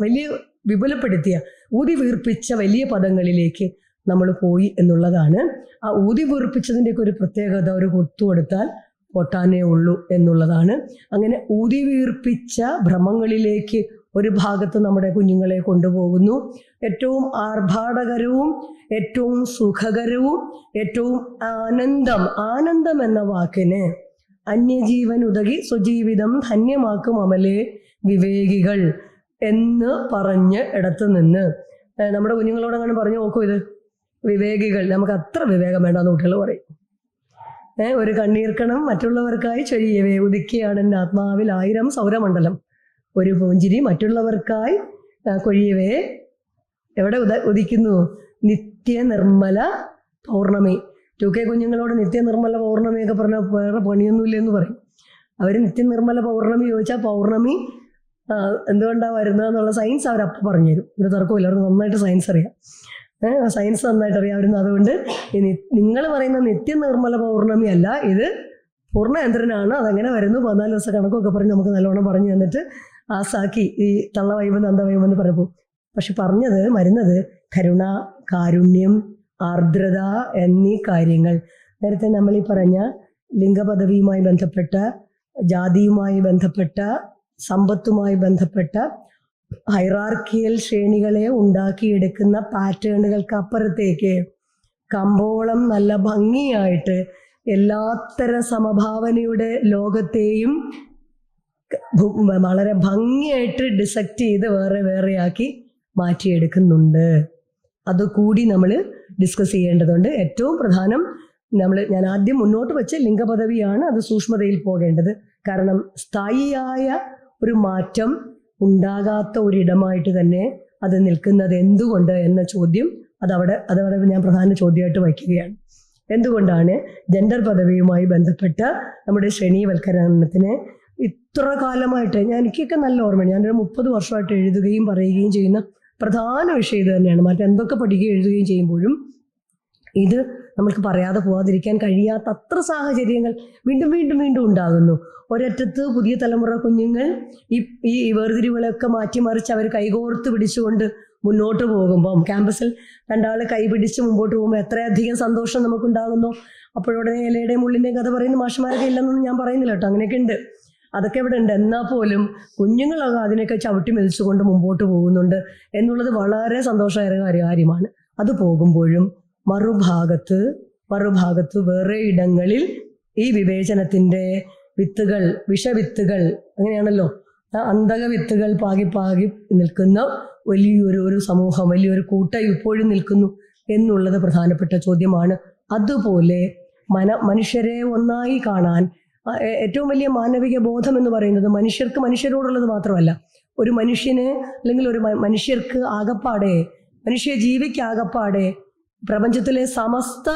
വലിയ വിപുലപ്പെടുത്തിയ ഊതി വീർപ്പിച്ച വലിയ പദങ്ങളിലേക്ക് നമ്മൾ പോയി എന്നുള്ളതാണ്. ആ ഊതി വീർപ്പിച്ചതിൻ്റെയൊക്കെ ഒരു പ്രത്യേകത ഒരു കൊത്തു കൊടുത്താൽ പൊട്ടാനേ ഉള്ളൂ എന്നുള്ളതാണ്. അങ്ങനെ ഊതി വീർപ്പിച്ച ഭ്രമങ്ങളിലേക്ക് ഒരു ഭാഗത്ത് നമ്മുടെ കുഞ്ഞുങ്ങളെ കൊണ്ടുപോകുന്നു. ഏറ്റവും ആർഭാടകരവും ഏറ്റവും സുഖകരവും ഏറ്റവും ആനന്ദം എന്ന വാക്കിന് അന്യജീവൻ ഉതകി സ്വജീവിതം ധന്യമാക്കും അമലേ വിവേകികൾ എന്ന് പറഞ്ഞ് ഇടത്ത് നിന്ന് നമ്മുടെ കുഞ്ഞുങ്ങളോട് അങ്ങനെ പറഞ്ഞു നോക്കൂ. ഇത് വിവേകികൾ, നമുക്ക് അത്ര വിവേകം വേണ്ടെന്ന് കുട്ടികൾ പറയും. ഒരു കണ്ണീർക്കണം മറ്റുള്ളവർക്കായി ചൊരിയവേ ഉദിക്കുകയാണ് എൻ്റെ ആത്മാവിൽ 1000 സൗരമണ്ഡലം, ഒരു പൂഞ്ചിരി മറ്റുള്ളവർക്കായി കൊഴിയവേ എവിടെ ഉദിക്കുന്നു? നിത്യ നിർമ്മല പൗർണമി. 2K കുഞ്ഞുങ്ങളോട് നിത്യ നിർമ്മല പൗർണമിയൊക്കെ പറഞ്ഞാൽ വേറെ പണിയൊന്നുമില്ല എന്ന് പറയും. അവർ നിത്യ നിർമ്മല പൗർണമി ചോദിച്ചാൽ പൗർണമി എന്തുകൊണ്ടാണ് വരുന്നതെന്നുള്ള സയൻസ് അവരപ്പം പറഞ്ഞുതരും. ഒരു തർക്കമില്ല, അവർക്ക് നന്നായിട്ട് സയൻസ് അറിയാം. സയൻസ് നന്നായിട്ട് അറിയാമായിരുന്നു. അതുകൊണ്ട് നിങ്ങൾ പറയുന്ന നിത്യ നിർമ്മല പൗർണമി അല്ല, ഇത് പൂർണ്ണയന്ത്രനാണ്, അതെങ്ങനെ വരുന്നു 14 ദിവസം കണക്കൊക്കെ പറഞ്ഞ് നമുക്ക് നല്ലോണം പറഞ്ഞു തന്നിട്ട് ആസാക്കി ഈ തള്ള വൈബ് നന്ദ വൈബ് എന്ന് പറയുമ്പോൾ. പക്ഷെ വരുന്നത് കരുണ, കാരുണ്യം, ആർദ്രത എന്നീ കാര്യങ്ങൾ. നേരത്തെ നമ്മൾ ഈ പറഞ്ഞ ലിംഗപദവിയുമായി ബന്ധപ്പെട്ട, ജാതിയുമായി ബന്ധപ്പെട്ട, സമ്പത്തുമായി ബന്ധപ്പെട്ട ഹൈറാർക്കിയൽ ശ്രേണികളെ ഉണ്ടാക്കിയെടുക്കുന്ന പാറ്റേണുകൾക്ക് അപ്പുറത്തേക്ക് കമ്പോളം നല്ല ഭംഗിയായിട്ട് എല്ലാത്തരം സമഭാവനയുടെ ലോകത്തെയും വളരെ ഭംഗിയായിട്ട് ഡിസെക്റ്റ് ചെയ്ത് വേറെയാക്കി മാറ്റിയെടുക്കുന്നുണ്ട്. അതുകൂടി നമ്മൾ ഡിസ്കസ് ചെയ്യേണ്ടതുണ്ട്. ഏറ്റവും പ്രധാനം ഞാൻ ആദ്യം മുന്നോട്ട് വെച്ച ലിംഗപദവിയാണ്. അത് സൂക്ഷ്മതയിൽ പോകേണ്ടത്. കാരണം സ്ഥായിയായ ഒരു മാറ്റം ഉണ്ടാകാത്ത ഒരിടമായിട്ട് തന്നെ അത് നിൽക്കുന്നത് എന്തുകൊണ്ട് എന്ന ചോദ്യം അതവിടെ ഞാൻ പ്രധാന ചോദ്യമായിട്ട് വയ്ക്കുകയാണ്. എന്തുകൊണ്ടാണ് ജെൻഡർ പദവിയുമായി ബന്ധപ്പെട്ട നമ്മുടെ ശ്രേണീവൽക്കരണത്തിന് ഇത്ര കാലമായിട്ട് എനിക്കൊക്കെ നല്ല ഓർമ്മയാണ്. ഞാനൊരു 30 വർഷമായിട്ട് എഴുതുകയും പറയുകയും ചെയ്യുന്ന പ്രധാന വിഷയം ഇത് തന്നെയാണ്. മറ്റെന്തൊക്കെ പഠിക്കുകയും എഴുതുകയും ചെയ്യുമ്പോഴും ഇത് നമുക്ക് പറയാതെ പോകാതിരിക്കാൻ കഴിയാത്ത അത്ര സാഹചര്യങ്ങൾ വീണ്ടും ഉണ്ടാകുന്നു. ഒരറ്റത്ത് പുതിയ തലമുറ കുഞ്ഞുങ്ങൾ ഈ വേർതിരിവുകളൊക്കെ മാറ്റിമറിച്ച് അവർ കൈകോർത്ത് പിടിച്ചുകൊണ്ട് മുന്നോട്ട് പോകുമ്പം ക്യാമ്പസിൽ 2 ആൾ കൈപിടിച്ച് മുമ്പോട്ട് പോകുമ്പോൾ എത്രയധികം സന്തോഷം നമുക്കുണ്ടാകുന്നു. അപ്പോഴുടനെ ഇലയുടെയും മുള്ളിൻ്റെയും കഥ പറയുന്ന മാഷന്മാരൊക്കെ ഇല്ലെന്നൊന്നും ഞാൻ പറയുന്നില്ല കേട്ടോ, അങ്ങനെയൊക്കെ ഉണ്ട്, അതൊക്കെ ഇവിടെ ഉണ്ട്. എന്നാൽ പോലും കുഞ്ഞുങ്ങളൊക്കെ അതിനൊക്കെ ചവിട്ടി മെതിച്ചുകൊണ്ട് മുമ്പോട്ട് പോകുന്നുണ്ട് എന്നുള്ളത് വളരെ സന്തോഷകരമായ കാര്യമാണ്. അത് പോകുമ്പോഴും മറുഭാഗത്ത് വേറെ ഇടങ്ങളിൽ ഈ വിവേചനത്തിൻ്റെ വിത്തുകൾ, വിഷവിത്തുകൾ, അങ്ങനെയാണല്ലോ, അന്ധക വിത്തുകൾ പാകി നിൽക്കുന്ന വലിയൊരു സമൂഹം, വലിയൊരു കൂട്ടം ഇപ്പോഴും നിൽക്കുന്നു എന്നുള്ളത് പ്രധാനപ്പെട്ട ചോദ്യമാണ്. അതുപോലെ മനുഷ്യരെ ഒന്നായി കാണാൻ ഏറ്റവും വലിയ മാനവിക ബോധം എന്ന് പറയുന്നത് മനുഷ്യർക്ക് മനുഷ്യരോടുള്ളത് മാത്രമല്ല, ഒരു മനുഷ്യന് അല്ലെങ്കിൽ ഒരു മനുഷ്യർക്ക് ആകപ്പാടെ, മനുഷ്യ ജീവിക്ക് ആകപ്പാടെ പ്രപഞ്ചത്തിലെ സമസ്ത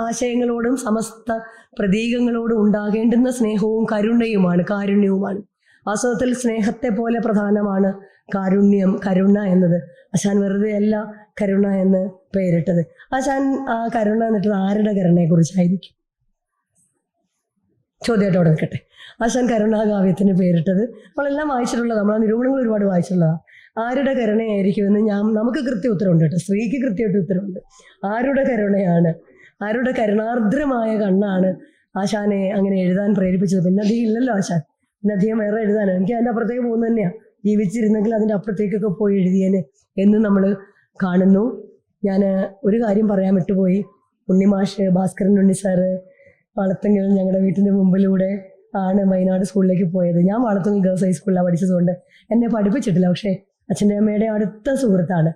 ആശയങ്ങളോടും സമസ്ത പ്രതീകങ്ങളോടും ഉണ്ടാകേണ്ടുന്ന സ്നേഹവും കാരുണ്യവുമാണ്. വാസ്തവത്തിൽ സ്നേഹത്തെ പോലെ പ്രധാനമാണ് കാരുണ്യം, കരുണ എന്നത്. ആശാൻ വെറുതെ അല്ല കരുണ എന്ന് പേരിട്ടത്. ആശാൻ ആ കരുണ എന്നിട്ടത് ആരുടെ കരുണയെ കുറിച്ചായിരിക്കും? ചോദ്യമായിട്ട് അവിടെ നിൽക്കട്ടെ. ആശാൻ കരുണാകാവ്യത്തിന് പേരിട്ടത് നമ്മളെല്ലാം വായിച്ചിട്ടുള്ളതാണ്, നമ്മൾ ആ നിരൂപണങ്ങൾ ഒരുപാട് വായിച്ചിട്ടുള്ളതാണ്. ആരുടെ കരുണയായിരിക്കുമെന്ന് നമുക്ക് കൃത്യ ഉത്തരവുണ്ട് കേട്ടോ, സ്ത്രീക്ക് കൃത്യമായിട്ട് ഉത്തരവുണ്ട്. ആരുടെ കരുണയാണ്, ആരുടെ കരുണാർദ്രമായ കണ്ണാണ് ആശാനെ അങ്ങനെ എഴുതാൻ പ്രേരിപ്പിച്ചത്? പിന്നെ അധികം ഇല്ലല്ലോ ആശാൻ, പിന്നെ അധികം വേറെ എഴുതാനാണ്. എനിക്ക് അതിൻ്റെ അപ്പുറത്തേക്ക് പോകുന്നത് തന്നെയാണ്. ജീവിച്ചിരുന്നെങ്കിൽ അതിൻ്റെ അപ്പുറത്തേക്കൊക്കെ പോയി എഴുതിയേനെ എന്ന് നമ്മൾ കാണുന്നു. ഞാൻ ഒരു കാര്യം പറയാൻ വിട്ടുപോയി. ഉണ്ണിമാഷ്, ഭാസ്കരൻ ഉണ്ണി സാറ് വളർത്തുങ്കിൽ ഞങ്ങളുടെ വീട്ടിൻ്റെ മുമ്പിലൂടെ ആണ് വയനാട് സ്കൂളിലേക്ക് പോയത്. ഞാൻ വളർത്തുങ്കിൽ ഗേൾസ് ഹൈസ്കൂളിലാണ് പഠിച്ചതുകൊണ്ട് എന്നെ പഠിപ്പിച്ചിട്ടില്ല. പക്ഷേ അച്ഛൻ്റെ അമ്മയുടെ അടുത്ത സുഹൃത്താണ്.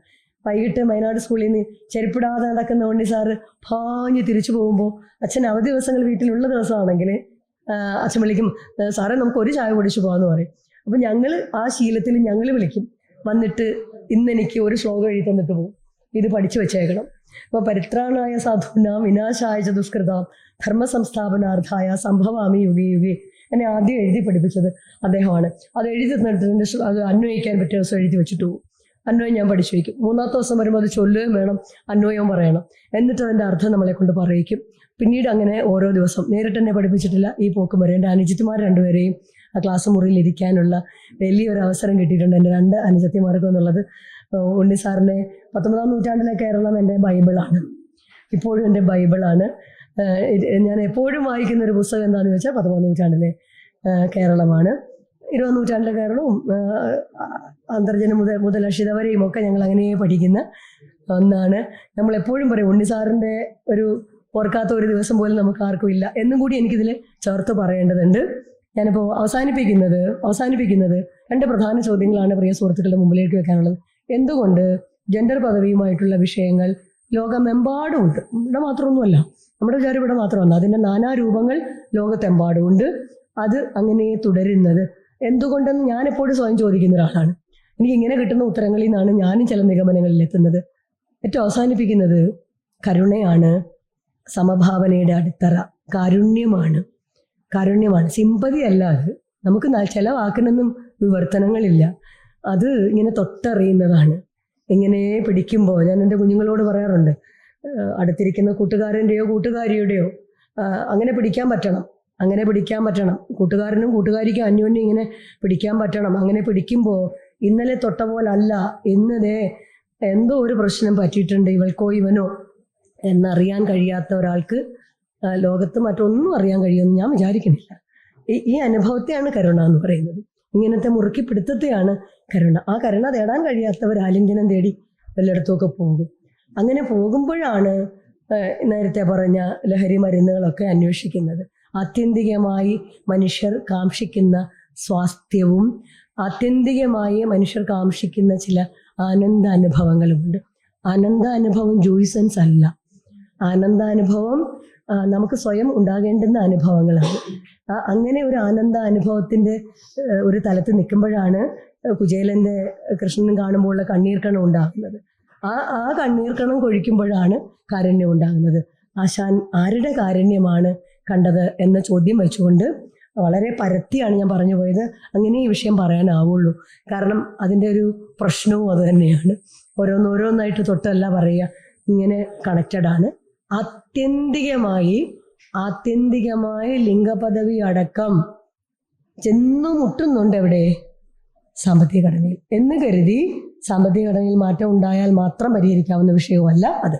വൈകിട്ട് വയനാട് സ്കൂളിൽ നിന്ന് ചെരുപ്പിടാതെ നടക്കുന്ന ഉണ്ണി സാറ് പാഞ്ഞ് തിരിച്ചു പോകുമ്പോൾ അച്ഛൻ അവധി ദിവസങ്ങൾ വീട്ടിലുള്ള ദിവസമാണെങ്കിൽ അച്ഛൻ വിളിക്കും, സാറേ നമുക്ക് ഒരു ചായ കുടിച്ചു പോകാമെന്ന് പറയും. അപ്പം ഞങ്ങൾ ആ ശീലത്തിൽ ഞങ്ങൾ വിളിക്കും, വന്നിട്ട് ഇന്നെനിക്ക് ഒരു ശ്ലോകം എഴുതി തന്നിട്ട് പോകും, ഇത് പഠിച്ചു വെച്ചേക്കണം. അപ്പോൾ പരിത്രാണായ സാധൂനാം വിനാശായ ച ദുഷ്കൃതാം ധർമ്മ സംസ്ഥാപനാർത്ഥായ സംഭവാമി യുഗേ യുഗേ എന്നെ ആദ്യം എഴുതി പഠിപ്പിച്ചത് അദ്ദേഹമാണ്. അത് എഴുതി തന്നിട്ട് അത് അന്വയിക്കാൻ പറ്റിയ ദിവസം എഴുതി വെച്ചിട്ട് പോകും. അന്വയം ഞാൻ പഠിച്ചു വയ്ക്കും. മൂന്നാമത്തെ ദിവസം വരുമ്പോൾ അത് ചൊല്ലുകയും വേണം, അന്വയവും പറയണം. എന്നിട്ട് അതിൻ്റെ അർത്ഥം നമ്മളെ കൊണ്ട് പറയിക്കും. പിന്നീട് അങ്ങനെ ഓരോ ദിവസം നേരിട്ട് എന്നെ പഠിപ്പിച്ചിട്ടില്ല. ഈ പോക്കും വരെ എൻ്റെ അനുജത്തിമാർ രണ്ടുപേരെയും ആ ക്ലാസ് മുറിയിൽ ഇരിക്കാനുള്ള വലിയൊരു അവസരം കിട്ടിയിട്ടുണ്ട്. എൻ്റെ 2 അനുജത്തിമാർക്കും എന്നുള്ളത് ഉണ്ണി സാറിൻ്റെ 19-ാം നൂറ്റാണ്ടിലെ കേരളം എൻ്റെ ബൈബിളാണ്, ഇപ്പോഴും എൻ്റെ ബൈബിളാണ്. ഞാൻ എപ്പോഴും വായിക്കുന്ന ഒരു പുസ്തകം എന്താണെന്ന് വെച്ചാൽ 19-ാം നൂറ്റാണ്ടിലെ കേരളമാണ്. 20-ാം നൂറ്റാണ്ടിലെ കേരളവും അന്തർജനം മുതൽ അക്ഷിത വരെയും ഒക്കെ ഞങ്ങൾ അങ്ങനെ പഠിക്കുന്ന ഒന്നാണ്. നമ്മളെപ്പോഴും പറയും ഉണ്ണി സാറിൻ്റെ ഒരു ഓർക്കാത്ത ഒരു ദിവസം പോലും നമുക്ക് ആർക്കും ഇല്ല എന്നും കൂടി എനിക്കിതിൽ ചേർത്ത് പറയേണ്ടതുണ്ട്. ഞാനിപ്പോൾ അവസാനിപ്പിക്കുന്നത് 2 പ്രധാന ചോദ്യങ്ങളാണ് പ്രിയ സുഹൃത്തുക്കളുടെ മുമ്പിലേക്ക് വെക്കാനുള്ളത്. എന്തുകൊണ്ട് ജെൻഡർ പദവിയുമായിട്ടുള്ള വിഷയങ്ങൾ ലോകമെമ്പാടും ഉണ്ട്? ഇവിടെ മാത്രമൊന്നുമല്ല, നമ്മുടെ വിചാരം ഇവിടെ മാത്രമല്ല, അതിൻ്റെ നാനാരൂപങ്ങൾ ലോകത്തെമ്പാടുമുണ്ട്. അത് അങ്ങനെ തുടരുന്നത് എന്തുകൊണ്ടെന്ന് ഞാനെപ്പോഴും സ്വയം ചോദിക്കുന്ന ഒരാളാണ്. എനിക്ക് ഇങ്ങനെ കിട്ടുന്ന ഉത്തരങ്ങളിൽ നിന്നാണ് ഞാനും ചില നിഗമനങ്ങളിൽ എത്തുന്നത്. ഏറ്റവും അവസാനിപ്പിക്കുന്നത് കരുണയാണ്, സമഭാവനയുടെ അടിത്തറ കാരുണ്യമാണ്. സിമ്പതി അല്ല. അത് നമുക്ക് ചില വാക്കിനൊന്നും വിവർത്തനങ്ങളില്ല. അത് ഇങ്ങനെ തൊട്ടറിയുന്നതാണ്. ഇങ്ങനെ പിടിക്കുമ്പോൾ ഞാൻ എൻ്റെ കുഞ്ഞുങ്ങളോട് പറയാറുണ്ട്, അടുത്തിരിക്കുന്ന കൂട്ടുകാരൻ്റെയോ കൂട്ടുകാരിയുടെയോ അങ്ങനെ പിടിക്കാൻ പറ്റണം. കൂട്ടുകാരനും കൂട്ടുകാരിക്കും അന്യോന്യം ഇങ്ങനെ പിടിക്കാൻ പറ്റണം. അങ്ങനെ പിടിക്കുമ്പോൾ ഇന്നലെ തൊട്ട പോലല്ല, ഇന്നതേ എന്തോ ഒരു പ്രശ്നം പറ്റിയിട്ടുണ്ട് ഇവൾക്കോ ഇവനോ എന്നറിയാൻ കഴിയാത്ത ഒരാൾക്ക് ലോകത്ത് മറ്റൊന്നും അറിയാൻ കഴിയുമെന്ന് ഞാൻ വിചാരിക്കുന്നില്ല. ഈ അനുഭവത്തെയാണ് കരുണ എന്ന് പറയുന്നത്. ഇങ്ങനത്തെ മുറുക്കി പിടുത്തത്തെയാണ് കരുണ. ആ കരുണ തേടാൻ കഴിയാത്തവർ ആലിംഗനം തേടി വല്ലയിടത്തുമൊക്കെ പോകും. അങ്ങനെ പോകുമ്പോഴാണ് നേരത്തെ പറഞ്ഞ ലഹരി മരുന്നുകളൊക്കെ അന്വേഷിക്കുന്നത്. ആത്യന്തികമായി മനുഷ്യർ കാക്ഷിക്കുന്ന സ്വാസ്ഥ്യവും ആത്യന്തികമായി മനുഷ്യർ കാക്ഷിക്കുന്ന ചില ആനന്ദാനുഭവങ്ങളുമുണ്ട്. ആനന്ദാനുഭവം ജോയ്സൻസ് അല്ല. ആനന്ദാനുഭവം നമുക്ക് സ്വയം ഉണ്ടാകേണ്ടുന്ന അനുഭവങ്ങളാണ്. അങ്ങനെ ഒരു ആനന്ദാനുഭവത്തിൻ്റെ ഒരു തലത്തിൽ നിൽക്കുമ്പോഴാണ് കുചേലൻ്റെ കൃഷ്ണൻ കാണുമ്പോഴുള്ള കണ്ണീർക്കണം ഉണ്ടാകുന്നത്. ആ കണ്ണീർക്കണം കൊഴിക്കുമ്പോഴാണ് കാരുണ്യം ഉണ്ടാകുന്നത്. ആശാൻ ആരുടെ കാരുണ്യമാണ് കണ്ടത് എന്ന ചോദ്യം വെച്ചുകൊണ്ട് വളരെ പരത്തിയാണ് ഞാൻ പറഞ്ഞു പോയത്. അങ്ങനെ ഈ വിഷയം പറയാനാവുള്ളൂ. കാരണം അതിൻ്റെ ഒരു പ്രശ്നവും അത് തന്നെയാണ്. ഓരോന്നായിട്ട് തൊട്ടല്ല പറയുക, ഇങ്ങനെ കണക്റ്റഡാണ്. ആത്യന്തികമായി ലിംഗപദവി അടക്കം ചെന്നു മുട്ടുന്നുണ്ട് എവിടെ? സാമ്പത്തിക ഘടനയിൽ എന്ന് കരുതി സാമ്പത്തിക ഘടനയിൽ മാറ്റം ഉണ്ടായാൽ മാത്രം പരിഹരിക്കാവുന്ന വിഷയവുമല്ല അത്.